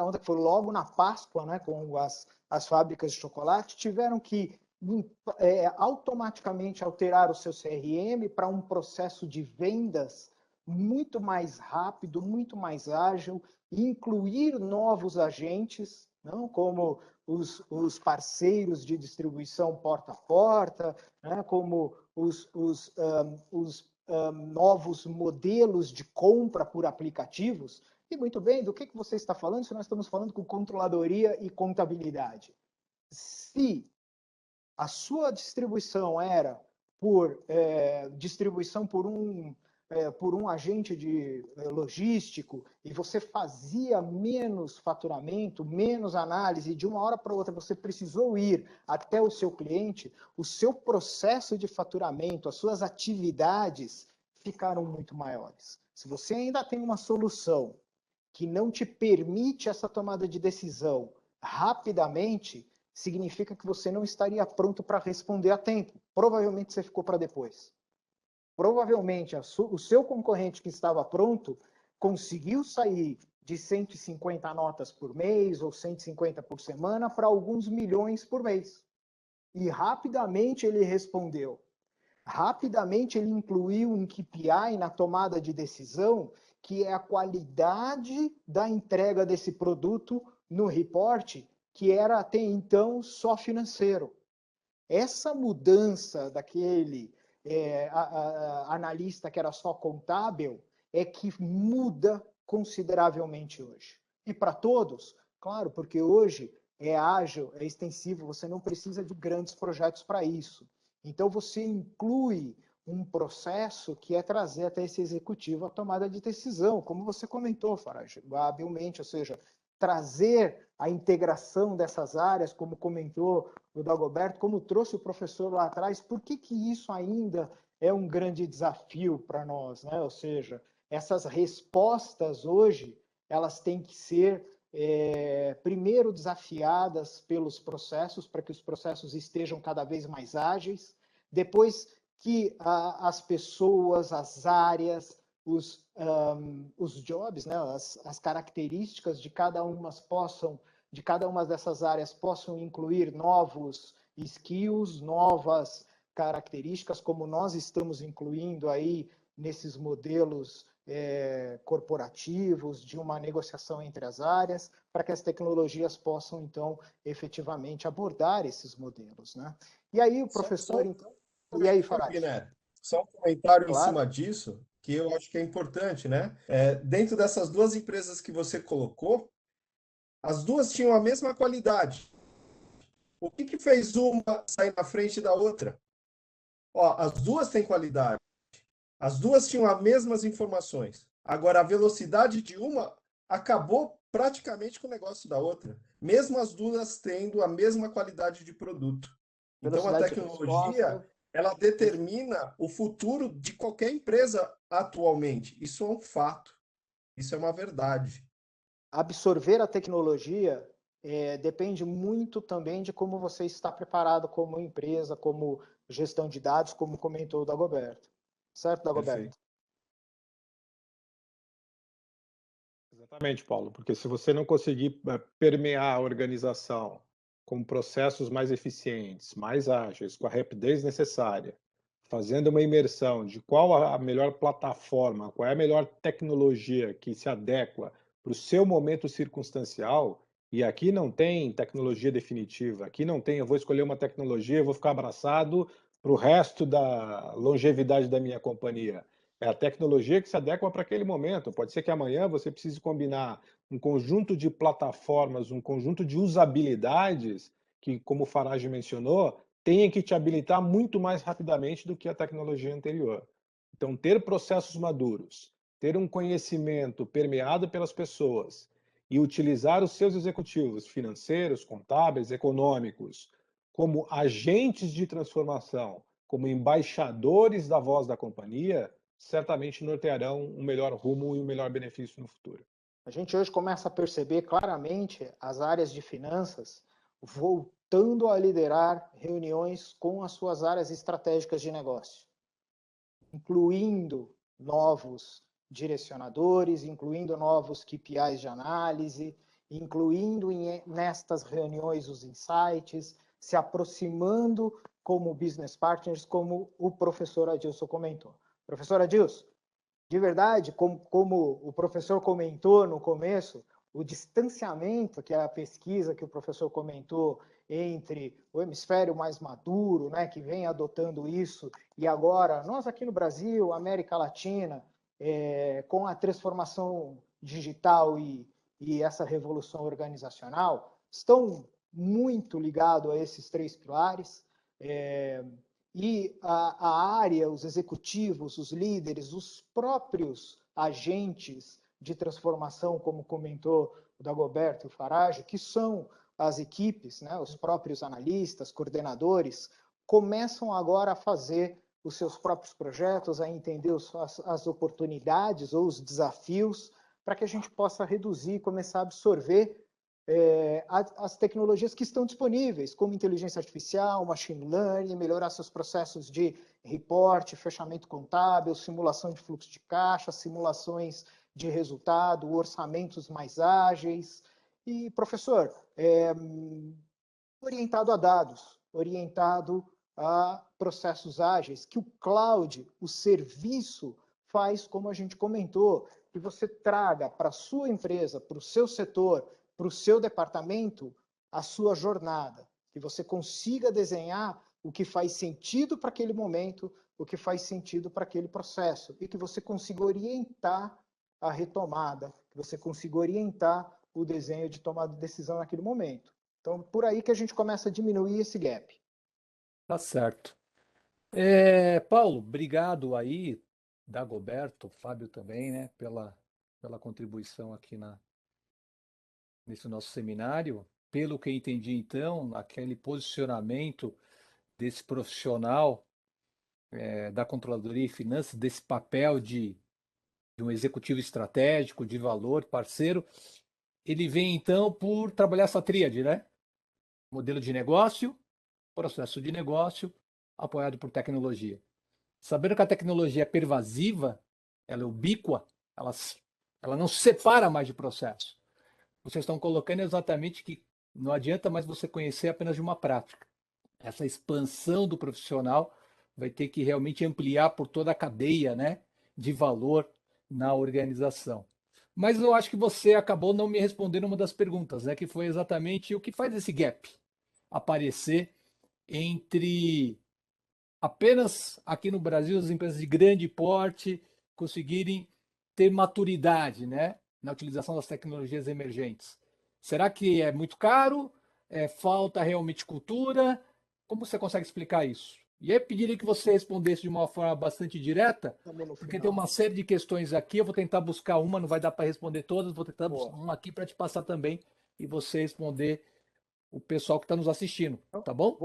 onda, que foi logo na Páscoa, né, com as fábricas de chocolate, tiveram que automaticamente alterar o seu CRM para um processo de vendas muito mais rápido, muito mais ágil, incluir novos agentes, não como os parceiros de distribuição porta a porta, né, como os novos modelos de compra por aplicativos. E muito bem, do que você está falando se nós estamos falando com controladoria e contabilidade? Se a sua distribuição era por distribuição por um agente logístico e você fazia menos faturamento, menos análise, de uma hora para outra você precisou ir até o seu cliente, o seu processo de faturamento, as suas atividades ficaram muito maiores. Se você ainda tem uma solução que não te permite essa tomada de decisão rapidamente, significa que você não estaria pronto para responder a tempo. Provavelmente você ficou para depois. Provavelmente o seu concorrente que estava pronto conseguiu sair de 150 notas por mês ou 150 por semana para alguns milhões por mês. E rapidamente ele respondeu. Rapidamente ele incluiu um KPI na tomada de decisão, que é a qualidade da entrega desse produto no reporte, que era até então só financeiro. Essa mudança daquele analista que era só contábil é que muda consideravelmente hoje. E para todos, claro, porque hoje é ágil, é extensivo, você não precisa de grandes projetos para isso. Então você inclui um processo que é trazer até esse executivo a tomada de decisão, como você comentou, Farage, habilmente, ou seja, trazer a integração dessas áreas, como comentou o Dagoberto, como trouxe o professor lá atrás. Por que isso ainda é um grande desafio para nós, né? Ou seja, essas respostas hoje, elas têm que ser, primeiro, desafiadas pelos processos, para que os processos estejam cada vez mais ágeis, depois que as pessoas, as áreas, os jobs, né, as características de cada uma dessas áreas possam incluir novos skills, novas características, como nós estamos incluindo aí nesses modelos corporativos, de uma negociação entre as áreas, para que as tecnologias possam, então, efetivamente abordar esses modelos, né? E aí, o professor, então... E aí, Farage? Só um comentário em Claro. cima disso, que eu acho que é importante, né? Dentro dessas duas empresas que você colocou, as duas tinham a mesma qualidade. O que fez uma sair na frente da outra? Ó, as duas têm qualidade. As duas tinham as mesmas informações. Agora, a velocidade de uma acabou praticamente com o negócio da outra, mesmo as duas tendo a mesma qualidade de produto. Então, a Velocidade de tecnologia, resposta. ela determina o futuro de qualquer empresa atualmente. Isso é um fato. Isso é uma verdade. Absorver a tecnologia depende muito também de como você está preparado como empresa, como gestão de dados, como comentou o Dagoberto. Certo, Dagoberto? Perfeito. Exatamente, Paulo, porque se você não conseguir permear a organização com processos mais eficientes, mais ágeis, com a rapidez necessária, fazendo uma imersão de qual a melhor plataforma, qual é a melhor tecnologia que se adequa para o seu momento circunstancial, e aqui não tem tecnologia definitiva, aqui não tem, eu vou escolher uma tecnologia, eu vou ficar abraçado para o resto da longevidade da minha companhia. É a tecnologia que se adequa para aquele momento. Pode ser que amanhã você precise combinar um conjunto de plataformas, um conjunto de usabilidades que, como o Farage mencionou, tenha que te habilitar muito mais rapidamente do que a tecnologia anterior. Então, ter processos maduros, ter um conhecimento permeado pelas pessoas e utilizar os seus executivos financeiros, contábeis, econômicos como agentes de transformação, como embaixadores da voz da companhia, certamente nortearão um melhor rumo e um melhor benefício no futuro. A gente hoje começa a perceber claramente as áreas de finanças voltando a liderar reuniões com as suas áreas estratégicas de negócio, incluindo novos direcionadores, incluindo novos KPIs de análise, incluindo nestas reuniões os insights, se aproximando como business partners, como o professor Adilson comentou. Professor Adilson, de verdade, como o professor comentou no começo, o distanciamento, que é a pesquisa que o professor comentou, entre o hemisfério mais maduro, né, que vem adotando isso, e agora nós aqui no Brasil, América Latina, com a transformação digital e essa revolução organizacional, estão muito ligados a esses três pilares. E a área, os executivos, os líderes, os próprios agentes de transformação, como comentou o Dagoberto e o Farage, que são as equipes, né, os próprios analistas, coordenadores, começam agora a fazer os seus próprios projetos, a entender as oportunidades ou os desafios, para que a gente possa reduzir e começar a absorver as tecnologias que estão disponíveis, como inteligência artificial, machine learning, melhorar seus processos de reporte, fechamento contábil, simulação de fluxo de caixa, simulações de resultado, orçamentos mais ágeis. E, professor, orientado a dados, orientado a processos ágeis, que o cloud, o serviço, faz, como a gente comentou, que você traga para a sua empresa, para o seu setor, para o seu departamento, a sua jornada, que você consiga desenhar o que faz sentido para aquele momento, o que faz sentido para aquele processo, e que você consiga orientar a retomada, que você consiga orientar o desenho de tomada de decisão naquele momento. Então, por aí que a gente começa a diminuir esse gap. Tá certo. Paulo, obrigado aí, Dagoberto, Fábio também, né, pela contribuição aqui nesse nosso seminário. Pelo que eu entendi, então, aquele posicionamento desse profissional da Controladoria e Finanças, desse papel de um executivo estratégico, de valor, parceiro, ele vem, então, por trabalhar essa tríade, né? Modelo de negócio, processo de negócio, apoiado por tecnologia. Sabendo que a tecnologia é pervasiva, ela é ubíqua, ela não se separa mais de processo. Vocês estão colocando exatamente que não adianta mais você conhecer apenas de uma prática. Essa expansão do profissional vai ter que realmente ampliar por toda a cadeia, né, de valor na organização. Mas eu acho que você acabou não me respondendo uma das perguntas, né, que foi exatamente o que faz esse gap aparecer entre apenas aqui no Brasil as empresas de grande porte conseguirem ter maturidade, né, na utilização das tecnologias emergentes? Será que é muito caro? Falta realmente cultura? Como você consegue explicar isso? E aí pediria que você respondesse de uma forma bastante direta, Estamos no porque tem final. uma série de questões aqui. Eu vou tentar buscar uma, não vai dar para responder todas, vou tentar buscar Boa. uma aqui para te passar também e você responder o pessoal que está nos assistindo, tá bom?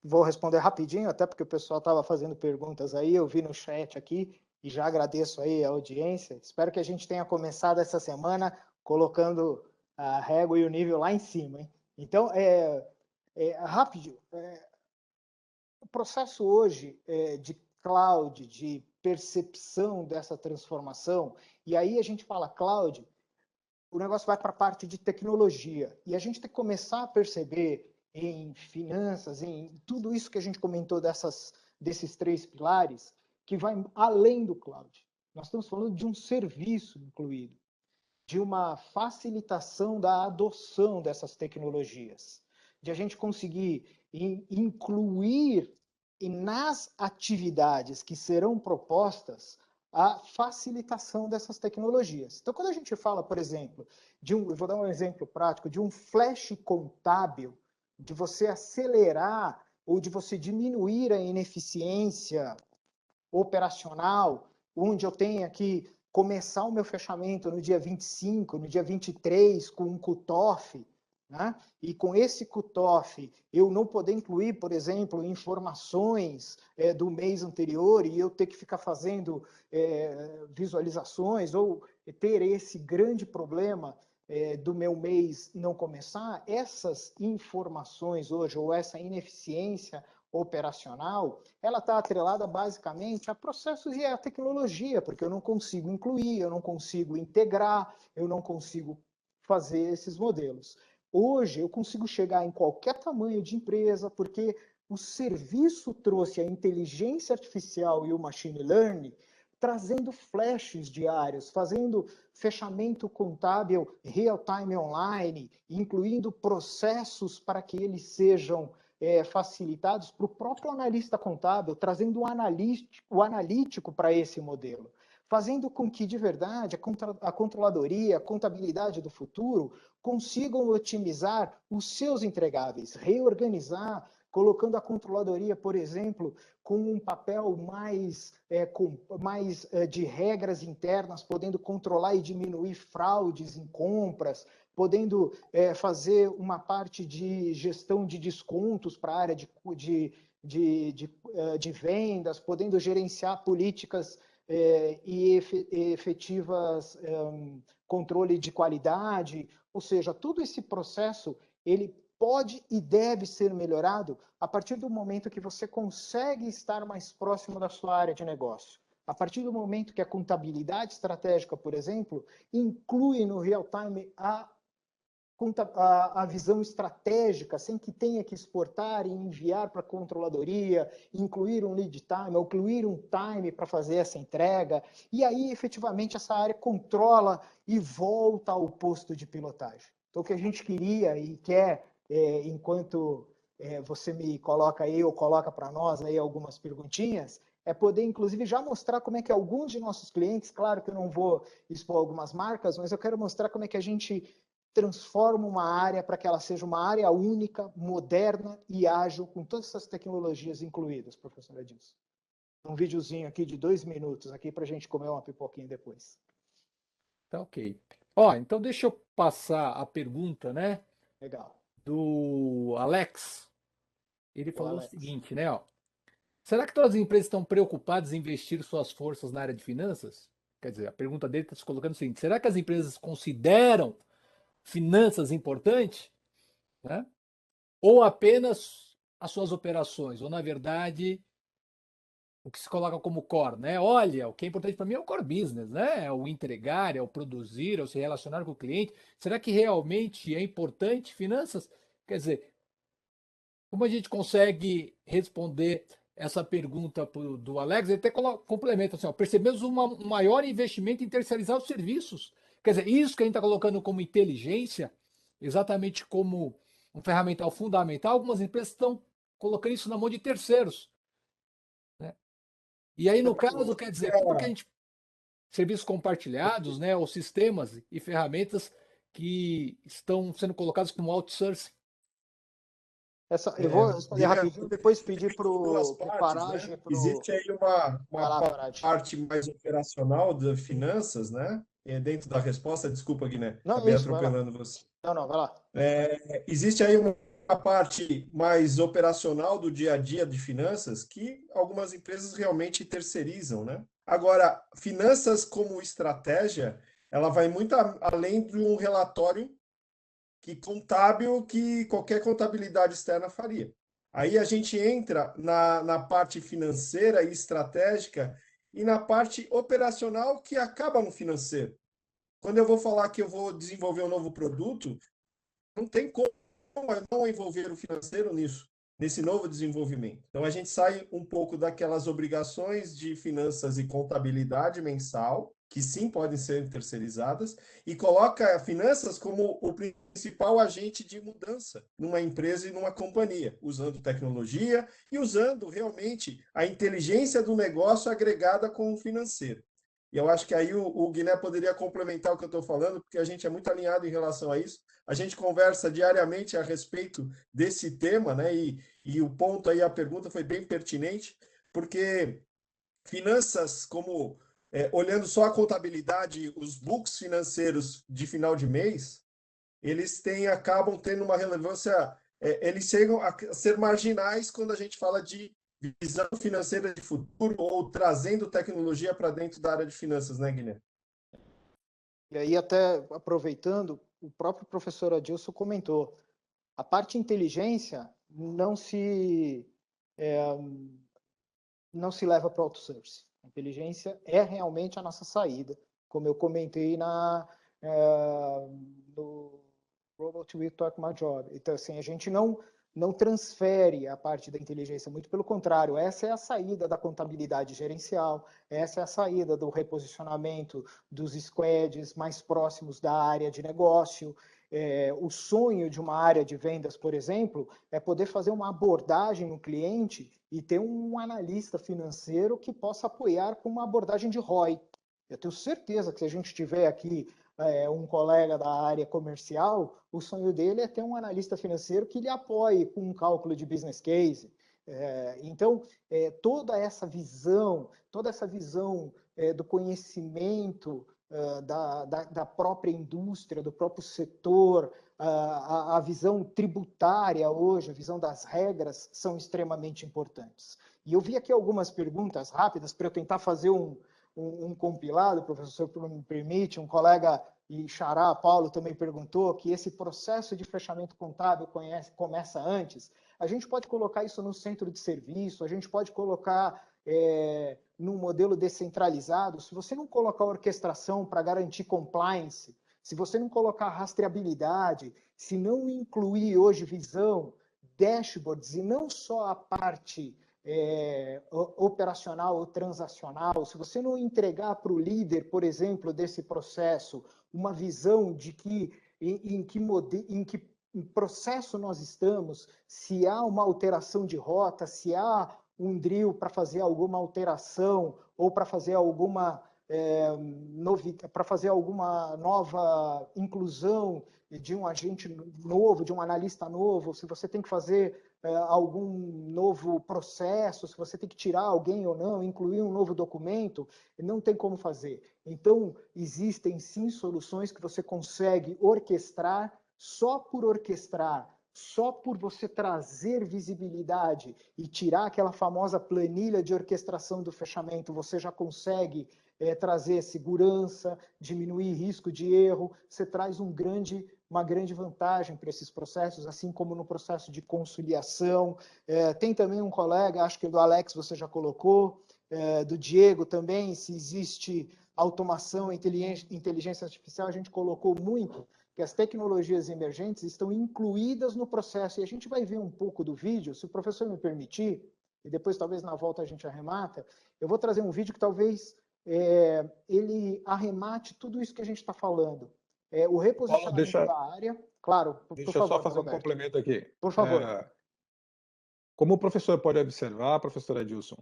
Vou responder rapidinho, até porque o pessoal estava fazendo perguntas aí, eu vi no chat aqui e já agradeço aí a audiência. Espero que a gente tenha começado essa semana colocando a régua e o nível lá em cima, hein? Então, rápido, o processo hoje de cloud, de percepção dessa transformação, e aí a gente fala cloud, o negócio vai para a parte de tecnologia. E a gente tem que começar a perceber em finanças, em tudo isso que a gente comentou desses 3 pilares, que vai além do cloud. Nós estamos falando de um serviço incluído, de uma facilitação da adoção dessas tecnologias, de a gente conseguir incluir nas atividades que serão propostas a facilitação dessas tecnologias. Então, quando a gente fala, por exemplo, eu vou dar um exemplo prático, de um flash contábil, de você acelerar ou de você diminuir a ineficiência operacional, onde eu tenha que começar o meu fechamento no dia 25, no dia 23, com um cutoff, né? E com esse cutoff, eu não poder incluir, por exemplo, informações do mês anterior e eu ter que ficar fazendo visualizações ou ter esse grande problema do meu mês não começar, essas informações hoje, ou essa ineficiência operacional, ela está atrelada basicamente a processos e a tecnologia, porque eu não consigo incluir, eu não consigo integrar, eu não consigo fazer esses modelos. Hoje eu consigo chegar em qualquer tamanho de empresa, porque o serviço trouxe a inteligência artificial e o machine learning, trazendo flashes diários, fazendo fechamento contábil real-time online, incluindo processos para que eles sejam facilitados para o próprio analista contábil, trazendo o analítico para esse modelo, fazendo com que, de verdade, a controladoria, a contabilidade do futuro consigam otimizar os seus entregáveis, reorganizar, colocando a controladoria, por exemplo, com um papel mais de regras internas, podendo controlar e diminuir fraudes em compras, podendo fazer uma parte de gestão de descontos para a área de vendas, podendo gerenciar políticas e efetivas controle de qualidade, ou seja, todo esse processo ele pode e deve ser melhorado a partir do momento que você consegue estar mais próximo da sua área de negócio. A partir do momento que a contabilidade estratégica, por exemplo, inclui no real-time a visão estratégica, sem que tenha que exportar e enviar para a controladoria, incluir um lead time, ou incluir um time para fazer essa entrega, e aí efetivamente essa área controla e volta ao posto de pilotagem. Então o que a gente queria e quer, enquanto você me coloca aí, ou coloca para nós aí algumas perguntinhas, é poder, inclusive, já mostrar como é que alguns de nossos clientes, claro que eu não vou expor algumas marcas, mas eu quero mostrar como é que a gente transforma uma área para que ela seja uma área única, moderna e ágil, com todas essas tecnologias incluídas, professora Edilson. Um videozinho aqui de 2 minutos aqui para a gente comer uma pipoquinha depois. Tá ok. Ó, então deixa eu passar a pergunta, né, Legal. do Alex. Ele falou Alex. o seguinte, né, ó. Será que todas as empresas estão preocupadas em investir suas forças na área de finanças? Quer dizer, a pergunta dele está se colocando o seguinte: será que as empresas consideram finanças importantes, né? Ou apenas as suas operações? Ou, na verdade, o que se coloca como core, né? Olha, o que é importante para mim é o core business, né? É o entregar, é o produzir, é o se relacionar com o cliente. Será que realmente é importante finanças? Quer dizer, como a gente consegue responder essa pergunta do Alex? Ele até complementa assim, ó, percebemos um maior investimento em terceirizar os serviços. Quer dizer, isso que a gente está colocando como inteligência, exatamente como um ferramental fundamental, algumas empresas estão colocando isso na mão de terceiros. E aí, no caso, quer dizer, como que a gente serviços compartilhados, né, ou sistemas e ferramentas que estão sendo colocados como outsourcing. Eu vou responder Guilherme, rapidinho, depois pedir para duas o partes, Parage. né? Existe aí uma Vai lá, Parage. parte mais operacional das finanças, né? Dentro da resposta, desculpa, Guilherme, Não, acabei isso, vai lá. atropelando você. Não, vai lá. Existe aí uma parte mais operacional do dia a dia de finanças que algumas empresas realmente terceirizam, né? Agora, finanças como estratégia, ela vai muito além de um relatório contábil que qualquer contabilidade externa faria. Aí a gente entra na parte financeira e estratégica e na parte operacional que acaba no financeiro. Quando eu vou falar que eu vou desenvolver um novo produto, não tem como não envolver o financeiro nisso, nesse novo desenvolvimento. Então, a gente sai um pouco daquelas obrigações de finanças e contabilidade mensal, que sim podem ser terceirizadas, e coloca finanças como o principal agente de mudança numa empresa e numa companhia, usando tecnologia e usando realmente a inteligência do negócio agregada com o financeiro. E eu acho que aí o Guiné poderia complementar o que eu estou falando, porque a gente é muito alinhado em relação a isso. A gente conversa diariamente a respeito desse tema, né? E o ponto aí, a pergunta foi bem pertinente, porque finanças, como olhando só a contabilidade, os books financeiros de final de mês, eles acabam tendo uma relevância, eles chegam a ser marginais quando a gente fala de visão financeira de futuro ou trazendo tecnologia para dentro da área de finanças, né, Guilherme? E aí, até aproveitando, o próprio professor Adilson comentou, a parte inteligência não se leva para o outsourcing. A inteligência é realmente a nossa saída, como eu comentei no Robot Will Talk My Job. Então, assim, a gente não transfere a parte da inteligência, muito pelo contrário, essa é a saída da contabilidade gerencial, essa é a saída do reposicionamento dos squads mais próximos da área de negócio. O sonho de uma área de vendas, por exemplo, é poder fazer uma abordagem no cliente e ter um analista financeiro que possa apoiar com uma abordagem de ROI. Eu tenho certeza que se a gente tiver aqui um colega da área comercial, o sonho dele é ter um analista financeiro que lhe apoie com um cálculo de business case. Então, toda essa visão do conhecimento da própria indústria, do próprio setor, a visão tributária hoje, a visão das regras, são extremamente importantes. E eu vi aqui algumas perguntas rápidas para eu tentar fazer um compilado, professor, me permite, um colega e xará, Paulo, também perguntou que esse processo de fechamento contábil começa antes. A gente pode colocar isso no centro de serviço, a gente pode colocar num modelo descentralizado. Se você não colocar orquestração para garantir compliance, se você não colocar rastreabilidade, se não incluir hoje visão, dashboards, e não só a parte operacional ou transacional, se você não entregar para o líder, por exemplo, desse processo, uma visão de em que processo nós estamos, se há uma alteração de rota, se há um drill para fazer alguma alteração ou para fazer alguma nova inclusão de um agente novo, de um analista novo, se você tem que fazer algum novo processo, se você tem que tirar alguém ou não, incluir um novo documento, não tem como fazer. Então, existem sim soluções que você consegue orquestrar, só por orquestrar, só por você trazer visibilidade e tirar aquela famosa planilha de orquestração do fechamento, você já consegue trazer segurança, diminuir risco de erro, você traz uma grande vantagem para esses processos, assim como no processo de conciliação. Tem também um colega, acho que do Alex você já colocou, do Diego também, se existe automação, inteligência artificial, a gente colocou muito, que as tecnologias emergentes estão incluídas no processo, e a gente vai ver um pouco do vídeo, se o professor me permitir, e depois talvez na volta a gente arremata, eu vou trazer um vídeo que talvez ele arremate tudo isso que a gente está falando. O reposicionamento da área, claro, Deixa por favor, eu só fazer Roberto. um complemento aqui. Por favor. Como o professor pode observar, professor Adilson,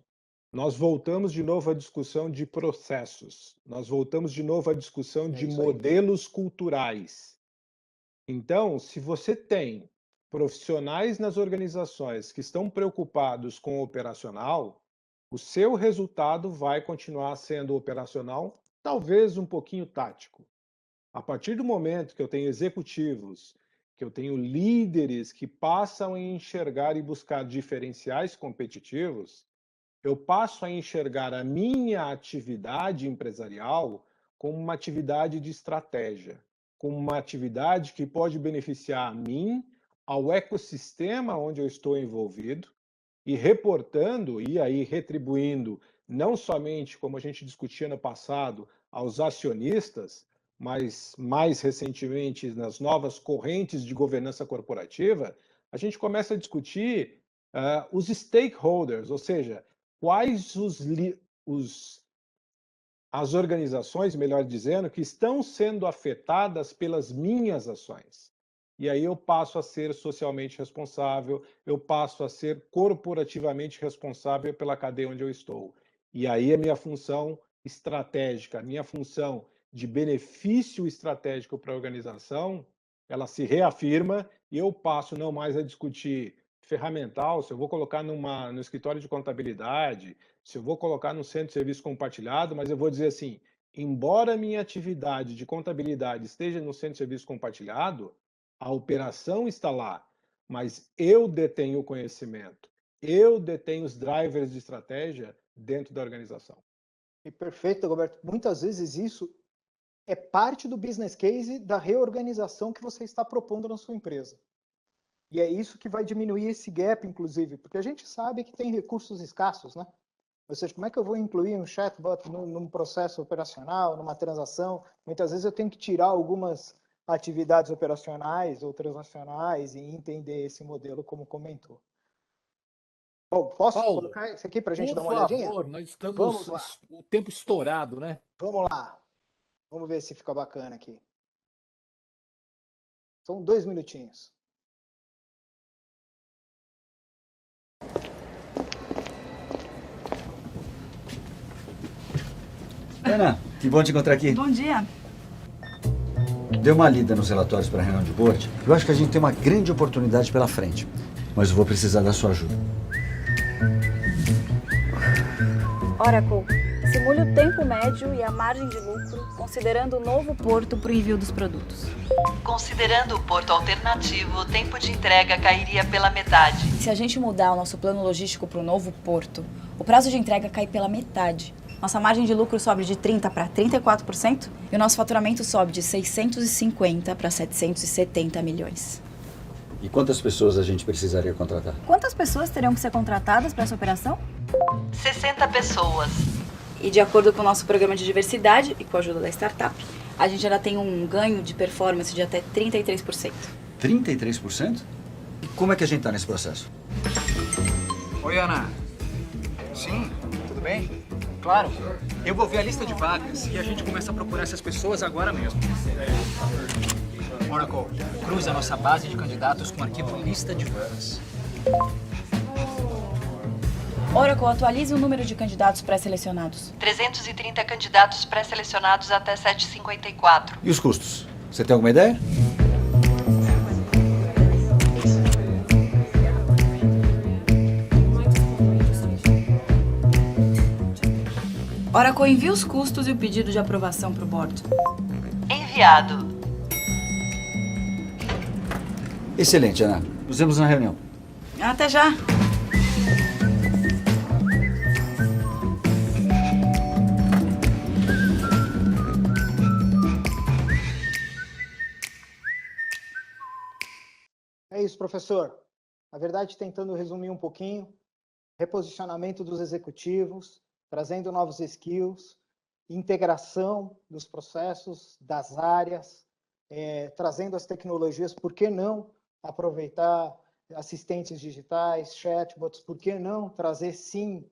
nós voltamos de novo à discussão de processos, nós voltamos de novo à discussão de modelos culturais. Então, se você tem profissionais nas organizações que estão preocupados com o operacional, o seu resultado vai continuar sendo operacional, talvez um pouquinho tático. A partir do momento que eu tenho executivos, que eu tenho líderes que passam a enxergar e buscar diferenciais competitivos, eu passo a enxergar a minha atividade empresarial como uma atividade de estratégia, como uma atividade que pode beneficiar a mim, ao ecossistema onde eu estou envolvido, e reportando e aí retribuindo não somente, como a gente discutia no passado, aos acionistas, mas mais recentemente nas novas correntes de governança corporativa, a gente começa a discutir os stakeholders, ou seja, quais as organizações, melhor dizendo, que estão sendo afetadas pelas minhas ações. E aí eu passo a ser socialmente responsável, eu passo a ser corporativamente responsável pela cadeia onde eu estou. E aí a minha função estratégica, a minha função de benefício estratégico para a organização, ela se reafirma e eu passo não mais a discutir ferramental, se eu vou colocar no escritório de contabilidade, se eu vou colocar no centro de serviço compartilhado, mas eu vou dizer assim, embora a minha atividade de contabilidade esteja no centro de serviço compartilhado, a operação está lá, mas eu detenho o conhecimento, eu detenho os drivers de estratégia dentro da organização. E perfeito, Roberto. Muitas vezes isso é parte do business case da reorganização que você está propondo na sua empresa. E é isso que vai diminuir esse gap, inclusive, porque a gente sabe que tem recursos escassos, né? Ou seja, como é que eu vou incluir um chatbot num processo operacional, numa transação? Muitas vezes eu tenho que tirar algumas atividades operacionais ou transacionais e entender esse modelo como comentou. Bom, posso Paulo, colocar isso aqui para a gente dar uma olhadinha? Por favor, nós estamos Vamos lá. o tempo estourado, né? Vamos lá. Vamos ver se fica bacana aqui. São 2 minutinhos. Ana, que bom te encontrar aqui. Bom dia. Dê uma lida nos relatórios para a reunião de board. Eu acho que a gente tem uma grande oportunidade pela frente, mas eu vou precisar da sua ajuda. Oracle, simule o tempo médio e a margem de lucro, considerando o novo porto para o envio dos produtos. Considerando o porto alternativo, o tempo de entrega cairia pela metade. Se a gente mudar o nosso plano logístico para o novo porto, o prazo de entrega cai pela metade. Nossa margem de lucro sobe de 30% para 34% e o nosso faturamento sobe de 650 para 770 milhões. E quantas pessoas a gente precisaria contratar? Quantas pessoas teriam que ser contratadas para essa operação? 60 pessoas. E de acordo com o nosso programa de diversidade e com a ajuda da startup, a gente ainda tem um ganho de performance de até 33%. 33%? E como é que a gente está nesse processo? Oi, Ana. Sim, tudo bem? Claro. Eu vou ver a lista de vagas e a gente começa a procurar essas pessoas agora mesmo. Oracle, cruza a nossa base de candidatos com o arquivo lista de vagas. Oracle, atualize o número de candidatos pré-selecionados. 330 candidatos pré-selecionados até 7h54. E os custos? Você tem alguma ideia? Oracle, envia os custos e o pedido de aprovação para o board. Enviado. Excelente, Ana. Nos vemos na reunião. Até já! É isso, professor. Na verdade, tentando resumir um pouquinho, reposicionamento dos executivos, trazendo novos skills, integração dos processos, das áreas, trazendo as tecnologias, por que não aproveitar assistentes digitais, chatbots, por que não trazer sim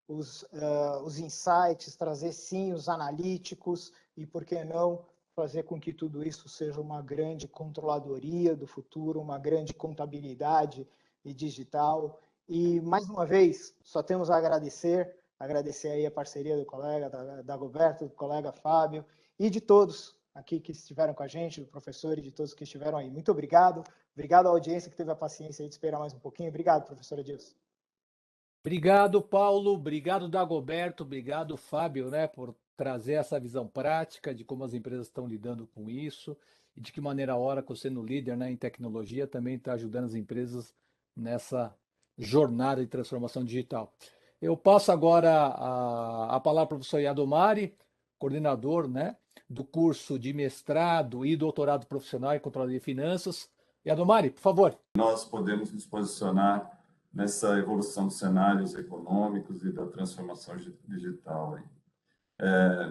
os insights, trazer sim os analíticos e por que não fazer com que tudo isso seja uma grande controladoria do futuro, uma grande contabilidade e digital E, mais uma vez, só temos a agradecer aí a parceria do colega Dagoberto, do colega Fábio e de todos aqui que estiveram com a gente, do professor e de todos que estiveram aí. Muito obrigado. Obrigado à audiência que teve a paciência de esperar mais um pouquinho. Obrigado, professor Adilson. Obrigado, Paulo. Obrigado, Dagoberto. Obrigado, Fábio, né, por trazer essa visão prática de como as empresas estão lidando com isso e de que maneira a Oracle, sendo líder, né, em tecnologia, também está ajudando as empresas nessa jornada de transformação digital. Eu passo agora a palavra para o professor Yadomari, coordenador, né, do curso de mestrado e doutorado profissional em Controladoria de Finanças. Yadomari, por favor. Nós podemos nos posicionar nessa evolução dos cenários econômicos e da transformação digital aí.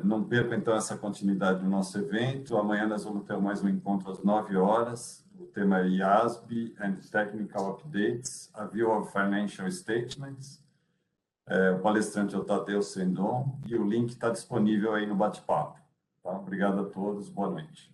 Não perca, então, essa continuidade do nosso evento. Amanhã nós vamos ter mais um encontro às 9 horas. O tema é IASB and Technical Updates, a View of Financial Statements. O palestrante é o Tadeu Sendon e o link está disponível aí no bate-papo. Tá? Obrigado a todos, boa noite.